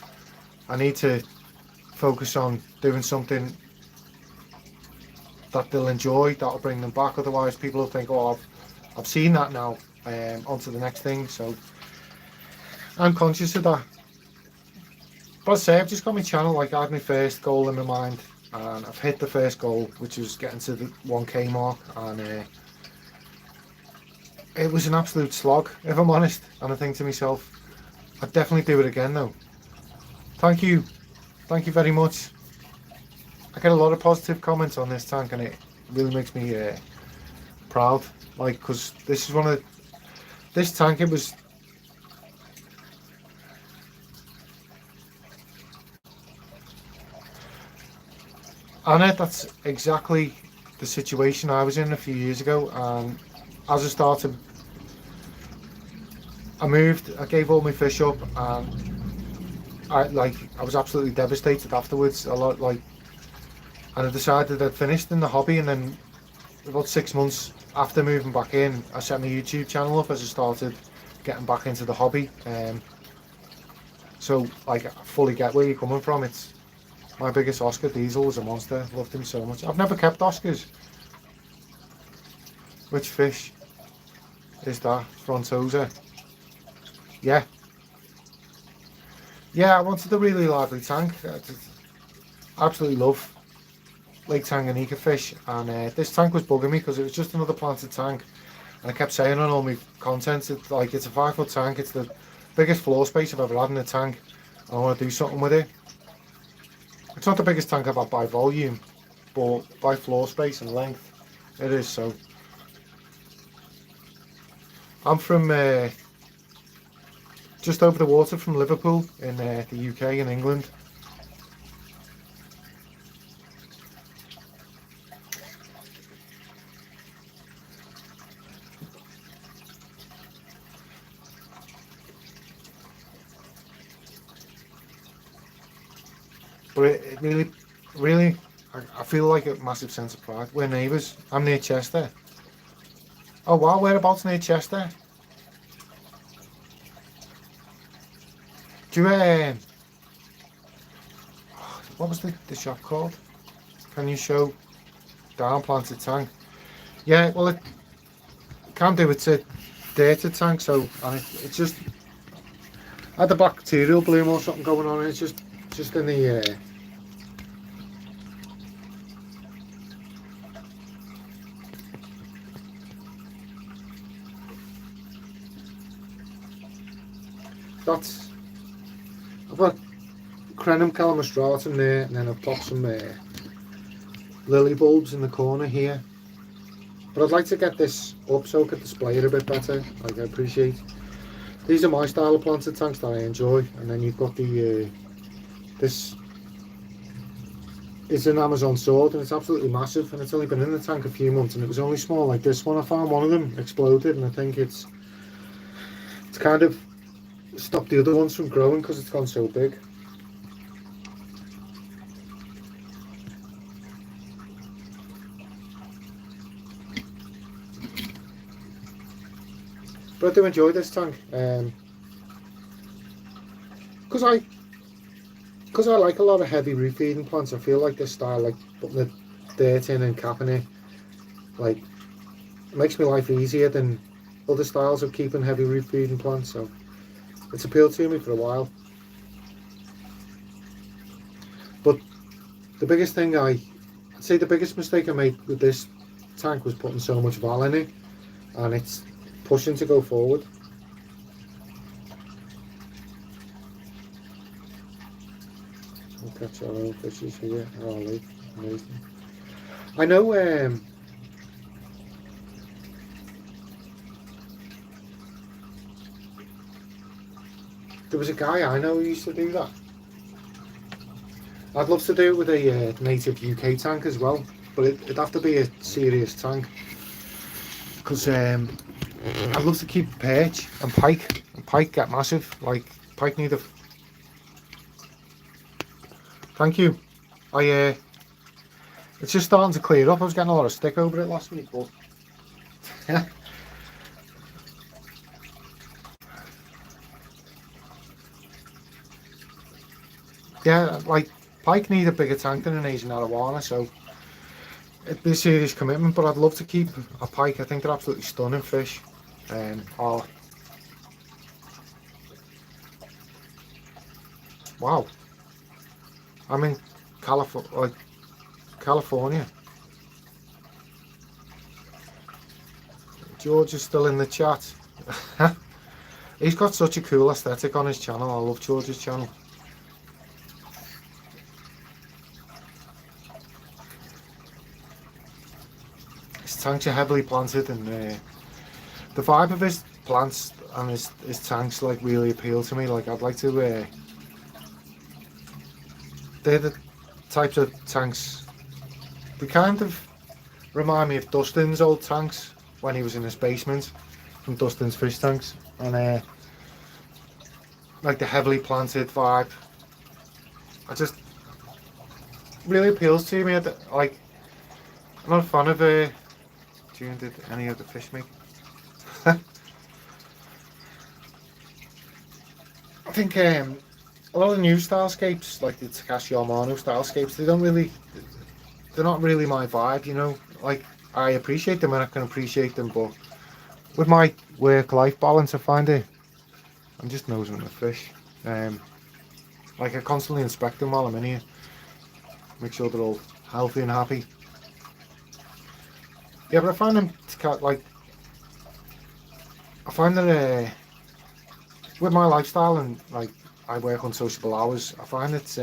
I need to focus on doing something that they'll enjoy, that'll bring them back. Otherwise, people will think, oh, I've seen that now. On to the next thing. So I'm conscious of that. But I say, I've just got my channel. Like, I had my first goal in my mind, and I've hit the first goal, which was getting to the 1k mark, and it was an absolute slog, if I'm honest. And I think to myself, I'd definitely do it again though. Thank you very much. I get a lot of positive comments on this tank, and it really makes me proud. Like, because this is this tank, it was Anna, that's exactly the situation I was in a few years ago. And as I started, I moved, I gave all my fish up, and I was absolutely devastated afterwards. And I decided I'd finished in the hobby, and then about 6 months after moving back in, I set my YouTube channel up as I started getting back into the hobby. So like, I fully get where you're coming from. It's my biggest Oscar. Diesel was a monster. Loved him so much. I've never kept Oscars. Which fish is that? Frontosa. Yeah. Yeah, I wanted a really lively tank. I absolutely love Lake Tanganyika fish, and this tank was bugging me because it was just another planted tank, and I kept saying on all my content, it's a 5-foot tank. It's the biggest floor space I've ever had in a tank. I want to do something with it. It's not the biggest tank I've had by volume, but by floor space and length, it is. So I'm from just over the water from Liverpool in the UK in England. But it really, I feel like a massive sense of pride. We're neighbours. I'm near Chester. Oh wow, whereabouts near Chester? Do you, what was the shop called? Can you show down planted tank? Yeah, well, it can do. It's a dated tank, so, and it's just had the bacterial bloom or something going on. And it's just in the that's, I've got Crenum calamastratum there, and then I've popped some lily bulbs in the corner here. But I'd like to get this up so I could display it a bit better. Like, I appreciate, these are my style of planted tanks that I enjoy. And then you've got the this is an Amazon sword, and it's absolutely massive, and it's only been in the tank a few months, and it was only small like this one. I found one of them exploded, and I think it's kind of stopped the other ones from growing because it's gone so big. But I do enjoy this tank, because I like a lot of heavy root feeding plants. I feel like this style, like putting the dirt in and capping it, like, it makes my life easier than other styles of keeping heavy root feeding plants. So it's appealed to me for a while. But the biggest thing, I'd say the biggest mistake I made with this tank was putting so much val in it, and it's pushing to go forward. Catch our own fishes here. Oh, amazing. I know. There was a guy I know who used to do that. I'd love to do it with a native UK tank as well, but it'd have to be a serious tank. Because I'd love to keep perch and pike. And pike get massive. Like, pike need a... Thank you. It's just starting to clear up. I was getting a lot of stick over it last week, but... yeah, like, pike need a bigger tank than an Asian arowana, so it'd be a serious commitment, but I'd love to keep a pike. I think they're absolutely stunning fish. Wow. I'm in California. George is still in the chat. He's got such a cool aesthetic on his channel. I love George's channel. His tanks are heavily planted, and the vibe of his plants and his tanks like really appeal to me. Like, I'd like to they're the types of tanks, they kind of remind me of Dustin's old tanks when he was in his basement, from Dustin's fish tanks, and like the heavily planted vibe, I just really appeals to me. Like, I'm not a fan of did any of the fish make? I think a lot of the new stylescapes, like the Takashi Amano stylescapes, they're not really my vibe, you know. Like, I appreciate them and I can appreciate them, but with my work-life balance, I find I'm just nosing the fish. Like, I constantly inspect them while I'm in here, make sure they're all healthy and happy. Yeah, but I find them like, I find that with my lifestyle and like I work on sociable hours, I find it's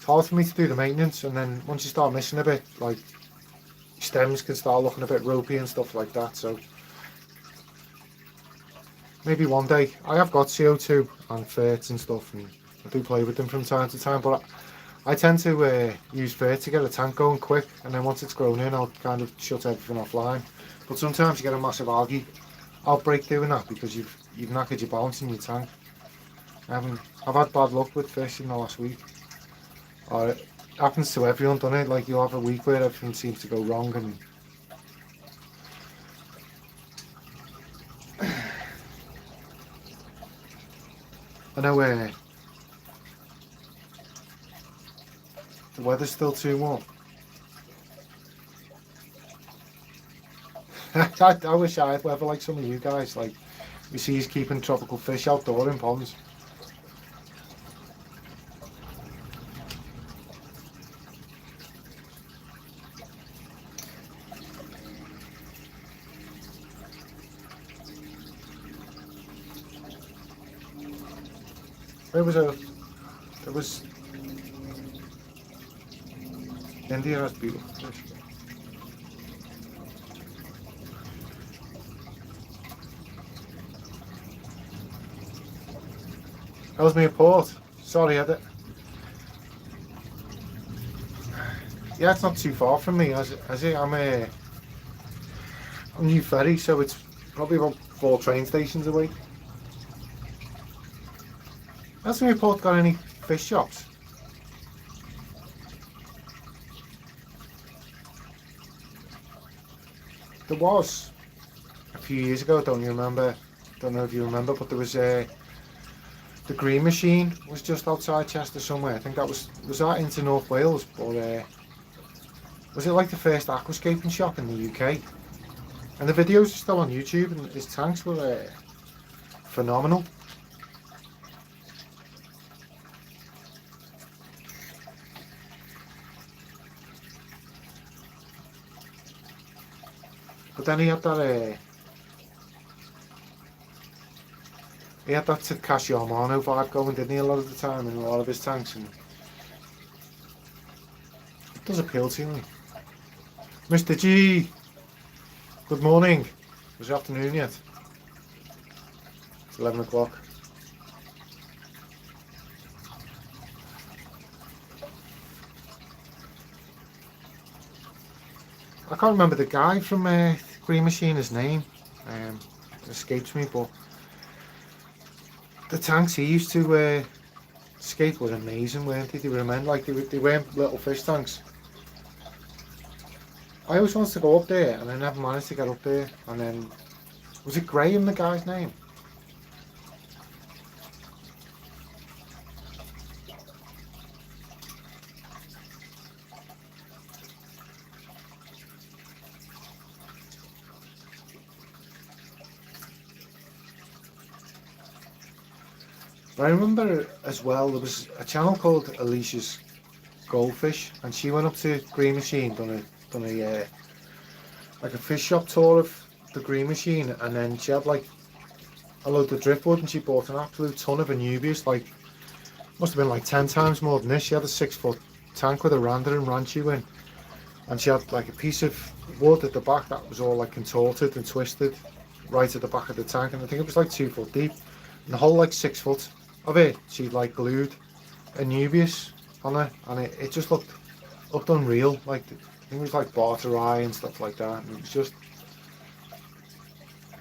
hard for me to do the maintenance, and then once you start missing a bit, like, stems can start looking a bit ropey and stuff like that. So maybe one day. I have got CO2 and ferts and stuff, and I do play with them from time to time, but I tend to use fert to get a tank going quick, and then once it's grown in, I'll kind of shut everything offline. But sometimes you get a massive algae outbreak doing that because you've knackered your balance in your tank. I've had bad luck with fish in the last week. Or it happens to everyone, doesn't it? Like, you'll have a week where everything seems to go wrong, and I know the weather's still too warm. I wish I had weather like some of you guys. Like, you see, he's keeping tropical fish outdoor in ponds. There was India has beautiful fish. Ellesmere Port. Sorry, Edit. Yeah, it's not too far from me, is it? I'm New Ferry, so it's probably about 4 train stations away. Ellesmere Port got any fish shops? There was a few years ago. Don't know if you remember, but there was the Green Machine was just outside Chester somewhere. I think that was that into North Wales, but was it like the first aquascaping shop in the UK? And the videos are still on YouTube, and his tanks were phenomenal. But then he had that He had that Takashi Amano vibe going, didn't he, a lot of the time in a lot of his tanks, and it does appeal to me. Mr. G, good morning. Was it afternoon yet? It's 11 o'clock. I can't remember the guy from Green Machine, his name. It escapes me, but the tanks he used to escape were amazing, weren't they? They were immense, like they weren't little fish tanks. I always wanted to go up there, and I never managed to get up there. And then, was it Graham, the guy's name? But I remember as well, there was a channel called Alicia's Goldfish, and she went up to Green Machine, done a like a fish shop tour of the Green Machine, and then she had like a load of driftwood, and she bought an absolute ton of Anubias, like must have been like 10 times more than this. She had a 6-foot tank with a Randa and Ranchu in, and she had like a piece of wood at the back that was all like contorted and twisted right at the back of the tank, and I think it was like 2 foot deep, and the whole like 6 foot of it she'd like glued Anubias on it, and it just looked unreal. Like I think it was like barterai and stuff like that, and it was just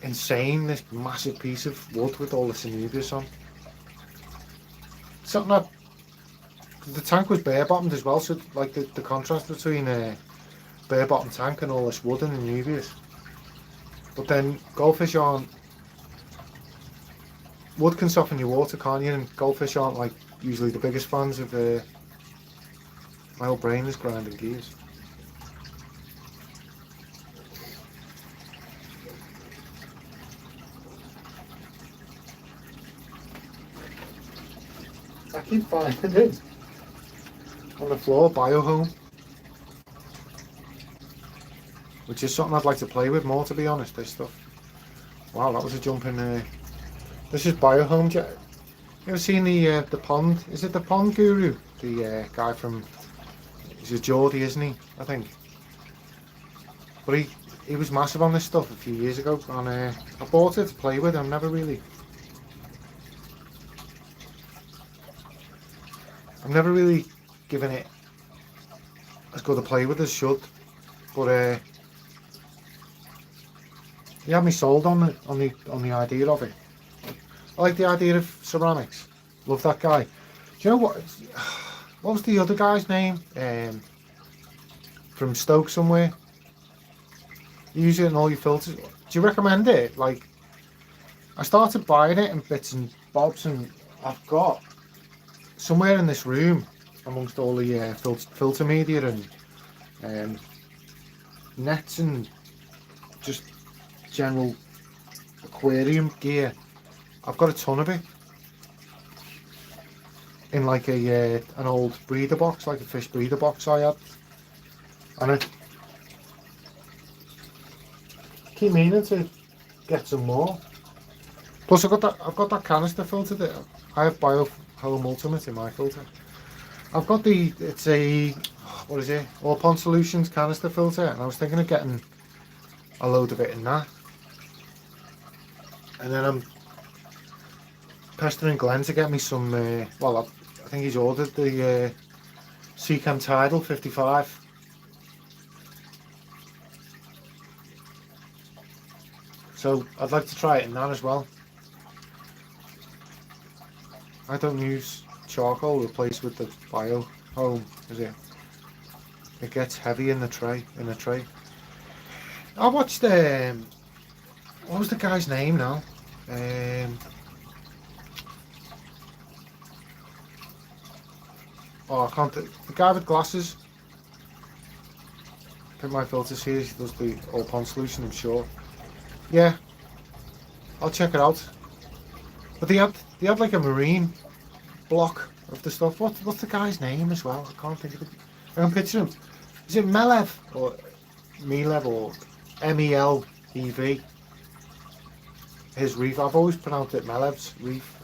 insane, this massive piece of wood with all this Anubias on. Something that the tank was bare bottomed as well, so like the contrast between a bare bottom tank and all this wood and Anubias. But then goldfish aren't, wood can soften your water, can't you? And goldfish aren't like usually the biggest fans of my whole brain is grinding gears. I keep finding it on the floor, Biohome, which is something I'd like to play with more, to be honest, this stuff. Wow, that was a jump in there. This is Biohome. You ever seen the pond? Is it the Pond Guru? The guy from, he's a Geordie, isn't he? I think. But he was massive on this stuff a few years ago, and I bought it to play with. I've never really given it as good a play with as should. But he had me sold on the idea of it. I like the idea of ceramics. Love that guy. Do you know what? What was the other guy's name? From Stoke somewhere. You use it in all your filters. Do you recommend it? Like, I started buying it in bits and bobs, and I've got somewhere in this room, amongst all the filter media and nets and just general aquarium gear, I've got a ton of it in like an old breeder box, like a fish breeder box I had, and I keep meaning to get some more. Plus I've got that canister filter that I have Biohome Ultimate in my filter. I've got it's a, what is it, All Pond Solutions canister filter, and I was thinking of getting a load of it in that. And then I'm pestering Glenn to get me some, well, I think he's ordered the Seachem Tidal 55. So I'd like to try it in that as well. I don't use charcoal replaced with the Biohome, is it? It gets heavy in the tray. I watched what was the guy's name now? Oh, I can't. The guy with glasses. Pick my filters here. He does the All Pond Solution, I'm sure. Yeah, I'll check it out. But they had like a marine block of the stuff. What's the guy's name as well? I can't think of it. I can picture him. Is it Melev or Melev or MELEV? his reef. I've always pronounced it Melev's reef.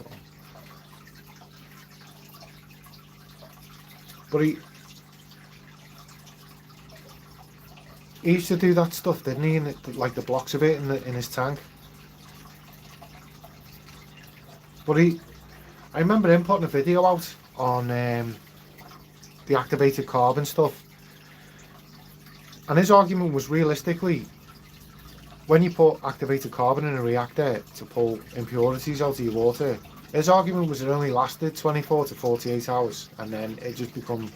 But he used to do that stuff, didn't he? Like the blocks of it in his tank. But I remember him putting a video out on the activated carbon stuff. And his argument was, realistically, when you put activated carbon in a reactor to pull impurities out of your water, his argument was it only lasted 24 to 48 hours and then it just become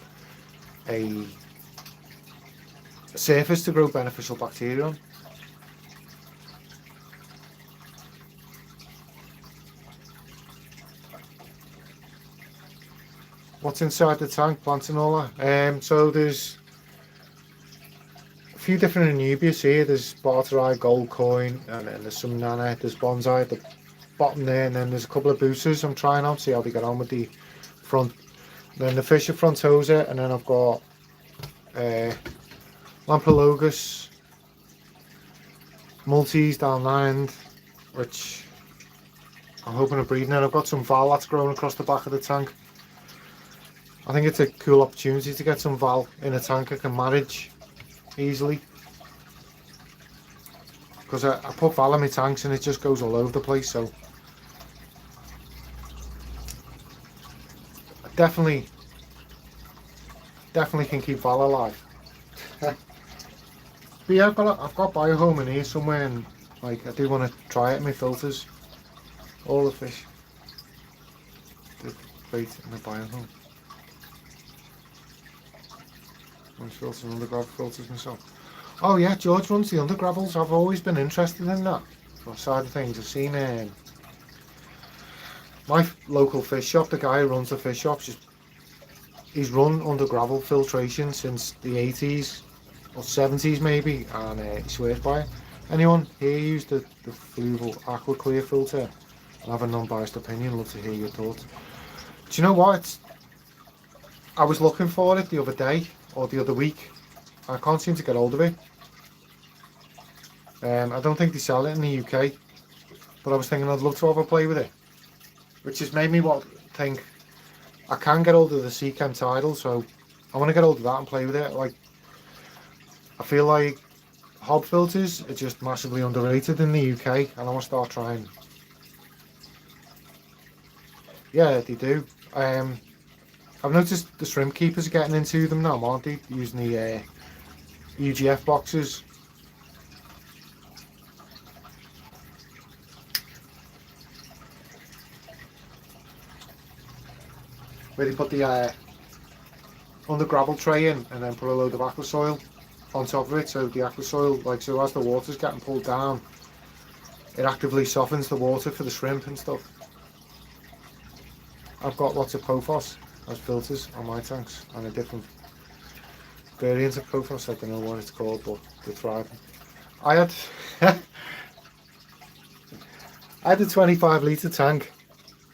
a surface to grow beneficial bacteria on. What's inside the tank, plants and all that? So there's a few different Anubias here. There's Barterai, Gold Coin, and then there's some Nana, there's Bonsai at the bottom there, and then there's a couple of boosters I'm trying out, see how they get on with the front. Then the Fisher Frontosa, and then I've got Lampologus, Maltese down that end, which I'm hoping to breed now. I've got some Val that's growing across the back of the tank. I think it's a cool opportunity to get some Val in a tank I can manage easily. Because I put Val in my tanks and it just goes all over the place, so I definitely can keep Val alive. But yeah, I've got Biohome in here somewhere, and like I do want to try it in my filters. All the fish. The bait in the Biohome. I'm filtering undergravel filters myself. Oh yeah, George runs the undergravels. I've always been interested in that side of things. I've seen my local fish shop, the guy who runs the fish shop, he's run undergravel filtration since the 80s or 70s maybe, and he swears by it. Anyone here used the Fluval Aqua Clear filter? I have a non-biased opinion, love to hear your thoughts. Do you know what? I was looking for it the other day, or the other week. I can't seem to get hold of it. I don't think they sell it in the UK, but I was thinking I'd love to have a play with it, which has made me think I can get hold of the Seachem Tidal, so I want to get hold of that and play with it. Like, I feel like hob filters are just massively underrated in the UK, and I want to start trying. Yeah, they do. I've noticed the shrimp keepers are getting into them now, aren't they? Using the UGF boxes. Where they put the under gravel tray in and then put a load of aqua soil on top of it, so the aqua soil, like, so as the water's getting pulled down, it actively softens the water for the shrimp and stuff. I've got lots of Pophos as filters on my tanks, and a different variant of Pophos. I don't know what it's called, but they're thriving. I had a 25 litre tank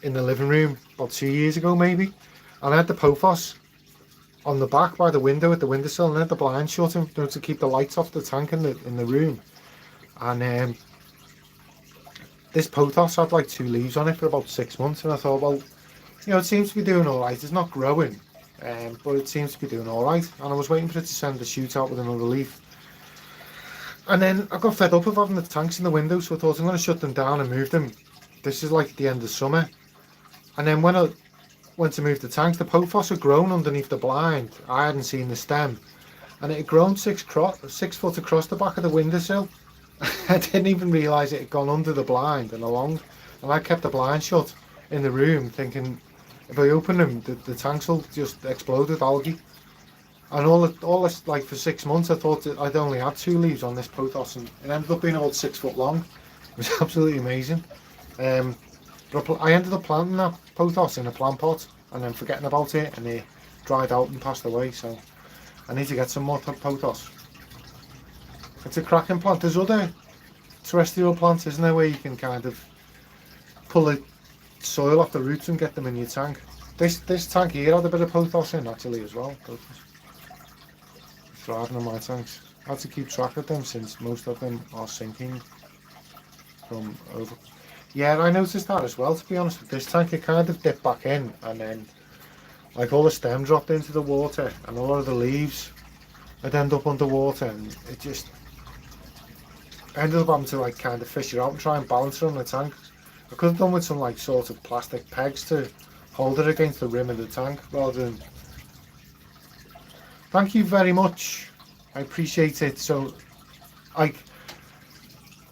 in the living room about 2 years ago maybe, and I had the Pophos on the back by the window at the windowsill, and I had the blind shut to keep the lights off the tank in the room. And this Pothos had like 2 leaves on it for about 6 months, and I thought, well, you know, it seems to be doing alright. It's not growing, but it seems to be doing alright. And I was waiting for it to send the shoot out with another leaf. And then I got fed up of having the tanks in the window, so I thought I'm going to shut them down and move them. This is like the end of summer. And then when I went to move the tanks, the Pophos had grown underneath the blind. I hadn't seen the stem. And it had grown 6 foot across the back of the windowsill. I didn't even realise it had gone under the blind and along. And I kept the blind shut in the room, thinking if I open them, the tanks will just explode with algae. And all this, like, for 6 months, I thought that I'd only had 2 leaves on this Pothos, and it ended up being about 6 foot long. It was absolutely amazing. But I ended up planting that Pothos in a plant pot and then forgetting about it, and it dried out and passed away. So I need to get some more Pothos. It's a cracking plant. There's other terrestrial plants, isn't there, where you can kind of pull the soil off the roots and get them in your tank. This tank here had a bit of Pothos in actually as well. Thriving on my tanks. I had to keep track of them since most of them are sinking from over. Yeah, I noticed that as well, to be honest with this tank. It kind of dipped back in, and then like all the stem dropped into the water, and a lot of the leaves would end up underwater, and it just ended up having to like kind of fish it out and try and balance it on the tank. I could have done with some like sort of plastic pegs to hold it against the rim of the tank rather than. Thank you very much. I appreciate it. So, like,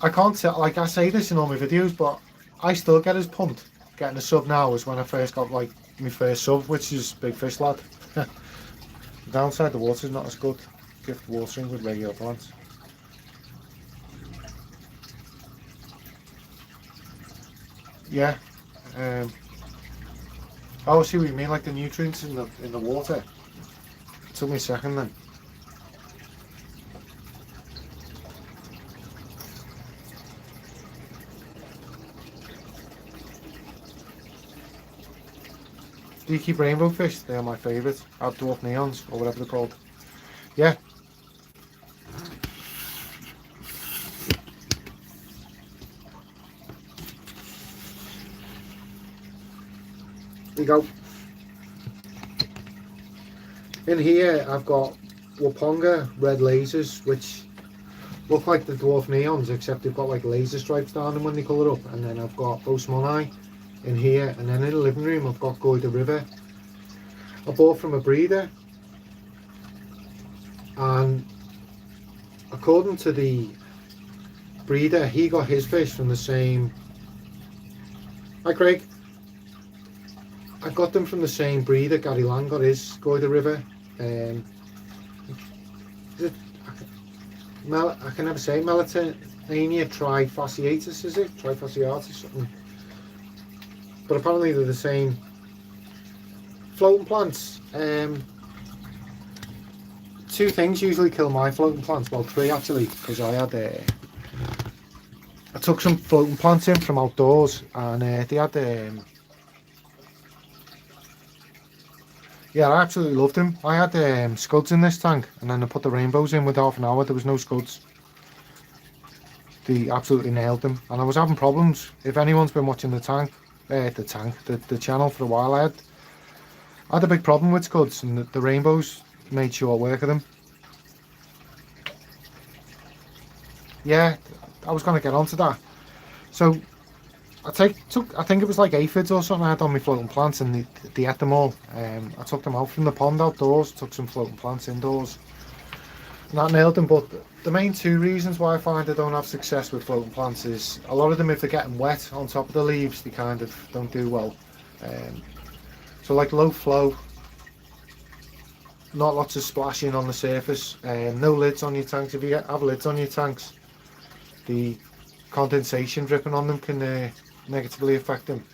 I can't tell, like I say this in all my videos, but I still get as pumped getting a sub now as when I first got like my first sub, which is Big Fish Lad. The downside, the water's not as good. Gift watering with regular plants. Yeah. Oh, I see what you mean, like the nutrients in the water. It took me a second then. Do you keep rainbow fish? They are my favourite. I have dwarf neons, or whatever they're called. Yeah. There you go. In here I've got Waponga red lasers, which look like the dwarf neons, except they've got like laser stripes down them when they colour up. And then I've got Bosmoni in here, and then in the living room I've got Goida River. I bought from a breeder, and according to the breeder, he got his fish from the same. Hi Craig. I got them from the same breeder. Gary Lang got his Goida River. I can never say Melitania trifasciatus, is it? Trifasciatus, something. But apparently they're the same. Floating plants. Two things usually kill my floating plants. Well, three actually, because I had I took some floating plants in from outdoors, and they had yeah, I absolutely loved them. I had scuds in this tank, and then I put the rainbows in with half an hour. There was no scuds. They absolutely nailed them, and I was having problems. If anyone's been watching the channel for a while, I had a big problem with scuds, and the rainbows made short work of them. Yeah, I was going to get onto that. So I think it was like aphids or something I had on my floating plants, and they ate them all. I took them out from the pond outdoors, took some floating plants indoors, and that nailed them. But the main two reasons why I find I don't have success with floating plants is a lot of them, if they're getting wet on top of the leaves, they kind of don't do well. So like low flow, not lots of splashing on the surface, no lids on your tanks. If you have lids on your tanks, the condensation dripping on them can negatively affect them.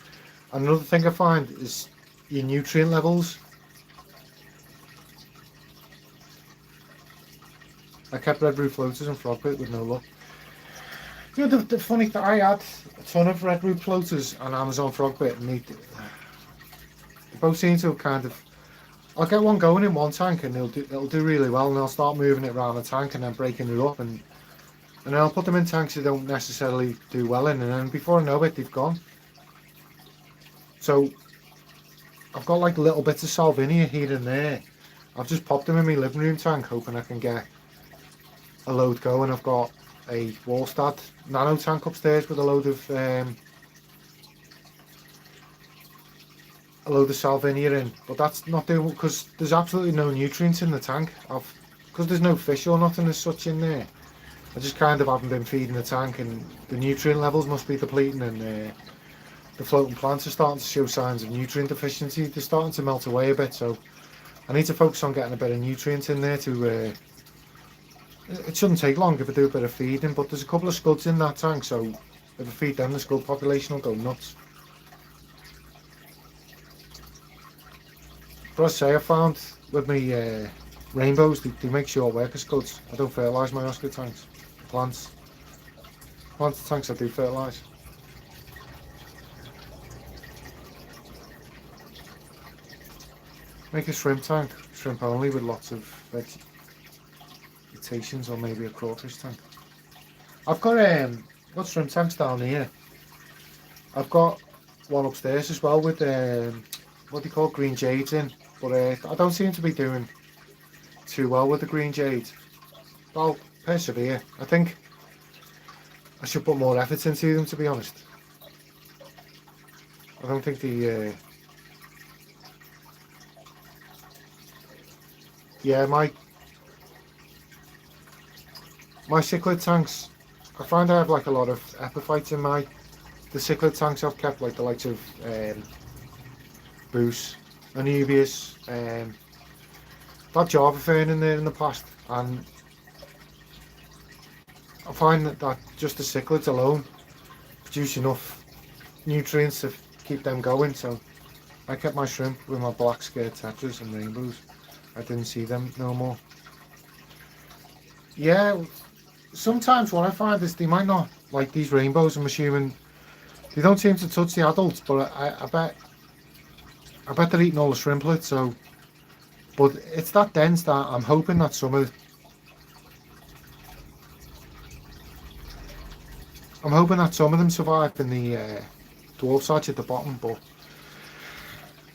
Another thing I find is your nutrient levels. I kept red root floaters and frogbait with no luck. You know, the funny thing, I had a ton of red root floaters and Amazon frogbait, and they both seem to have kind of. I'll get one going in one tank and it'll do really well, and I'll start moving it around the tank and then breaking it up, and then I'll put them in tanks that don't necessarily do well in, and then before I know it, they've gone. So I've got like little bits of Salvinia here and there. I've just popped them in my living room tank, hoping I can get a load going. I've got a Wallstad nano tank upstairs with a load of Salvinia in, but that's not doing, because there's absolutely no nutrients in the tank. Because there's no fish or nothing as such in there. I just kind of haven't been feeding the tank, and the nutrient levels must be depleting, and the floating plants are starting to show signs of nutrient deficiency. They're starting to melt away a bit, so I need to focus on getting a bit of nutrients in there to. It shouldn't take long if I do a bit of feeding, but there's a couple of scuds in that tank, so if I feed them, the scud population will go nuts. But as I say, I found with my rainbows, they make short work of scuds. I don't fertilise my Oscar tanks. Plants tanks I do fertilise. Make a shrimp tank, shrimp only, with lots of vegetations, or maybe a crawfish tank. I've got shrimp tanks down here. I've got one upstairs as well with what do you call green jades in, but I don't seem to be doing too well with the green jade. I'll persevere. I think I should put more effort into them, to be honest. I don't think the yeah, my cichlid tanks, I find I have like a lot of epiphytes in the cichlid tanks I've kept, like the likes of Bruce, Anubius, that Java fern in there in the past, and I find that just the cichlids alone produce enough nutrients to keep them going. So I kept my shrimp with my black scared tetras and rainbows. I didn't see them no more. Yeah, sometimes what I find is they might not like these rainbows. I'm assuming they don't seem to touch the adults, but I bet they're eating all the shrimplets. So, but it's that dense that I'm hoping that some of them survive in the dwarf sites at the bottom. But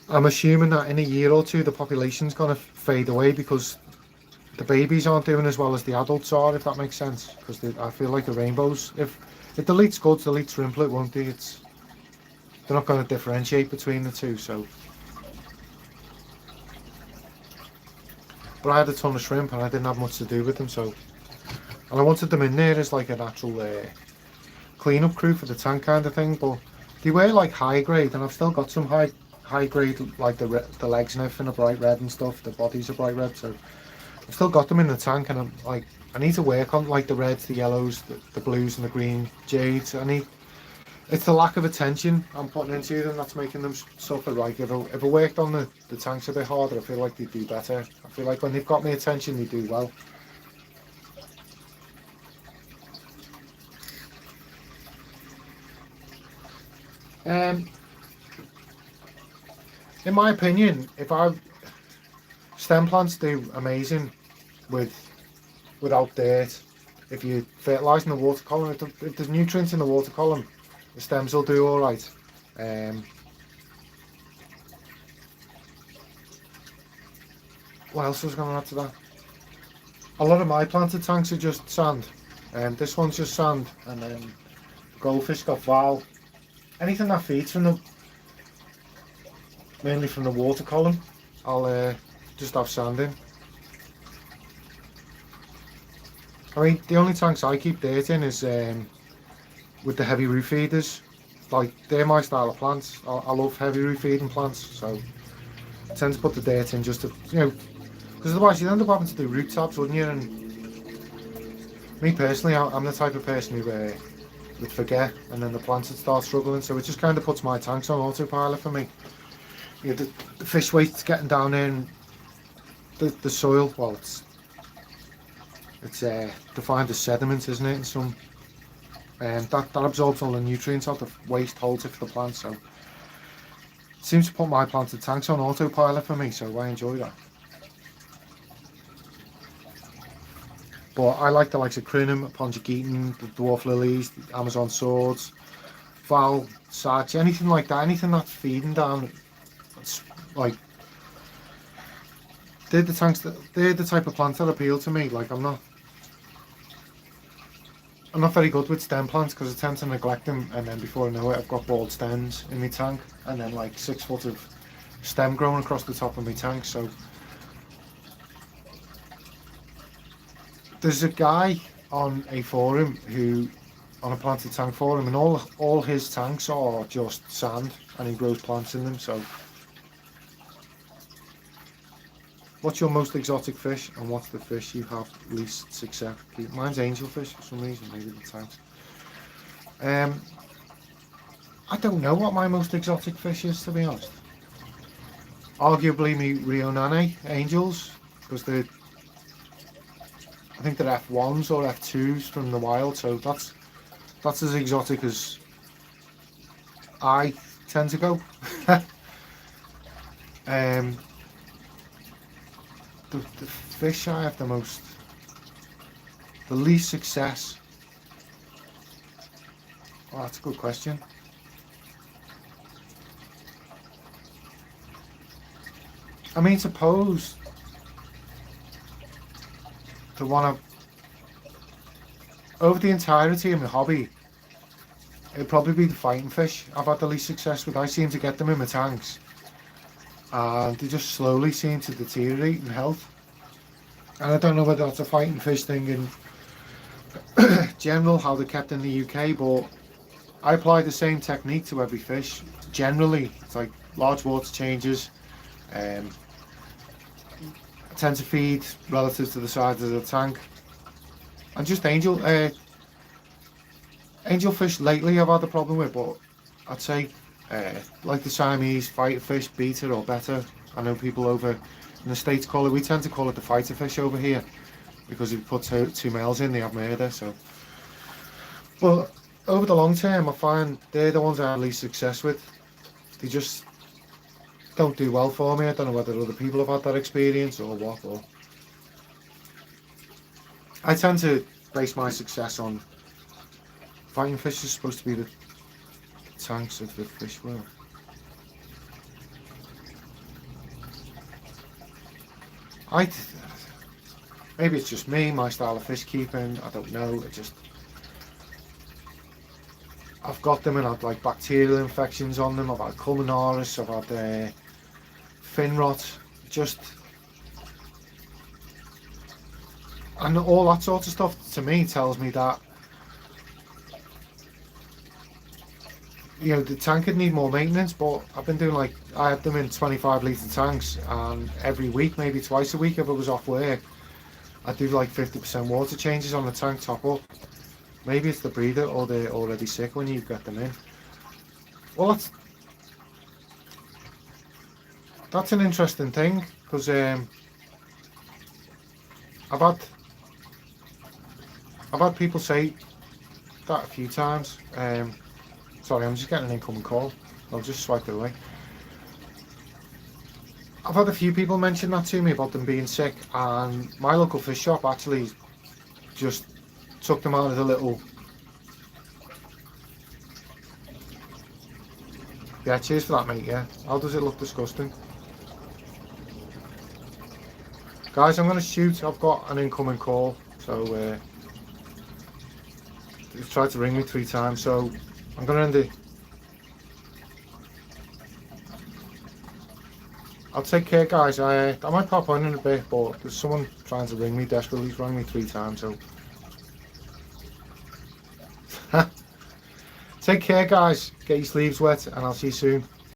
I'm assuming that in a year or two the population's gonna fade away because the babies aren't doing as well as the adults are, if that makes sense. Because I feel like the rainbows, if it deletes scuds, deletes shrimplet, won't they? They're not going to differentiate between the two. So, but I had a ton of shrimp and I didn't have much to do with them. So, and I wanted them in there as like a natural cleanup crew for the tank kind of thing. But they were like high grade, and I've still got some high grade, like the legs and everything are bright red and stuff. The bodies are bright red, so I've still got them in the tank, and I'm like, I need to work on like the reds, the yellows, the blues, and the green jades. It's the lack of attention I'm putting into them that's making them suffer. Like if I worked on the tanks a bit harder, I feel like they'd do better. I feel like when they've got my attention, they do well. In my opinion, stem plants do amazing without dirt. If you fertilise in the water column, if there's nutrients in the water column, the stems will do all right. What else was going to add to that? A lot of my planted tanks are just sand. This one's just sand, and then goldfish got val. Anything that feeds mainly from the water column, I'll just have sand in. I mean, the only tanks I keep dirt in is with the heavy root feeders. Like, they're my style of plants. I love heavy root feeding plants, so I tend to put the dirt in just to, because otherwise you'd end up having to do root tabs, wouldn't you? And me personally, I'm the type of person who would forget, and then the plants would start struggling, so it just kind of puts my tanks on autopilot for me. The fish waste's getting down there, and the soil, well, it's defined as sediment, isn't it? And some that absorbs all the nutrients out the waste, holds it for the plants. So it seems to put my planted tanks on autopilot for me, so I enjoy that. But I like the likes of Crinum, Pongigeton, the dwarf lilies, the Amazon swords, val, sarch, anything like that, anything that's feeding down. It's like they're the type of plants that appeal to me. Like I'm not very good with stem plants because I tend to neglect them, and then before I know it, I've got bald stems in my tank, and then like 6 foot of stem growing across the top of my tank. So there's a guy on a forum on a planted tank forum, and all his tanks are just sand, and he grows plants in them. So, what's your most exotic fish, and what's the fish you have least success keeping? Mine's angelfish for some reason, maybe the tanks. I don't know what my most exotic fish is, to be honest. Arguably me Rio Nane angels, because I think they're F1s or F2s from the wild, so that's as exotic as I tend to go. The fish I have the least success. Oh, that's a good question. I mean, suppose the one I've, over the entirety of my hobby, it'd probably be the fighting fish I've had the least success with. I seem to get them in my tanks and they just slowly seem to deteriorate in health. And I don't know whether that's a fighting fish thing in general, how they're kept in the UK, but I apply the same technique to every fish. Generally, it's like large water changes. I tend to feed relative to the size of the tank. And just angelfish lately I've had a problem with, but I'd say like the Siamese fighter fish, beta or better. I know people over in the States call it, we tend to call it the fighter fish over here, because if you put two males in, they have murder. So, but over the long term, I find they're the ones I have least success with. They just don't do well for me. I don't know whether other people have had that experience or what, but I tend to base my success on fighting fish is supposed to be the tanks of the fish world. Maybe it's just me, my style of fish keeping, I don't know. I've got them and I've like bacterial infections on them. I've had Culminaris, I've had fin rot, and all that sort of stuff to me tells me that, you know, the tank would need more maintenance. But I've been doing, like, I had them in 25 litre tanks, and every week, maybe twice a week if I was off work, I do like 50% water changes on the tank top up. Maybe it's the breeder or they're already sick when you get them in. Well, that's an interesting thing, because I've had people say that a few times. Sorry, I'm just getting an incoming call. I'll just swipe it away. I've had a few people mention that to me about them being sick, and my local fish shop actually just took them out of the little... Yeah, cheers for that, mate, yeah. How does it look? Disgusting. Guys, I'm going to shoot. I've got an incoming call, so they've tried to ring me 3 times, so I'm going to end it. I'll take care, guys. I might pop on in a bit, but there's someone trying to ring me desperately. He's rang me 3 times, so... Take care, guys. Get your sleeves wet, and I'll see you soon.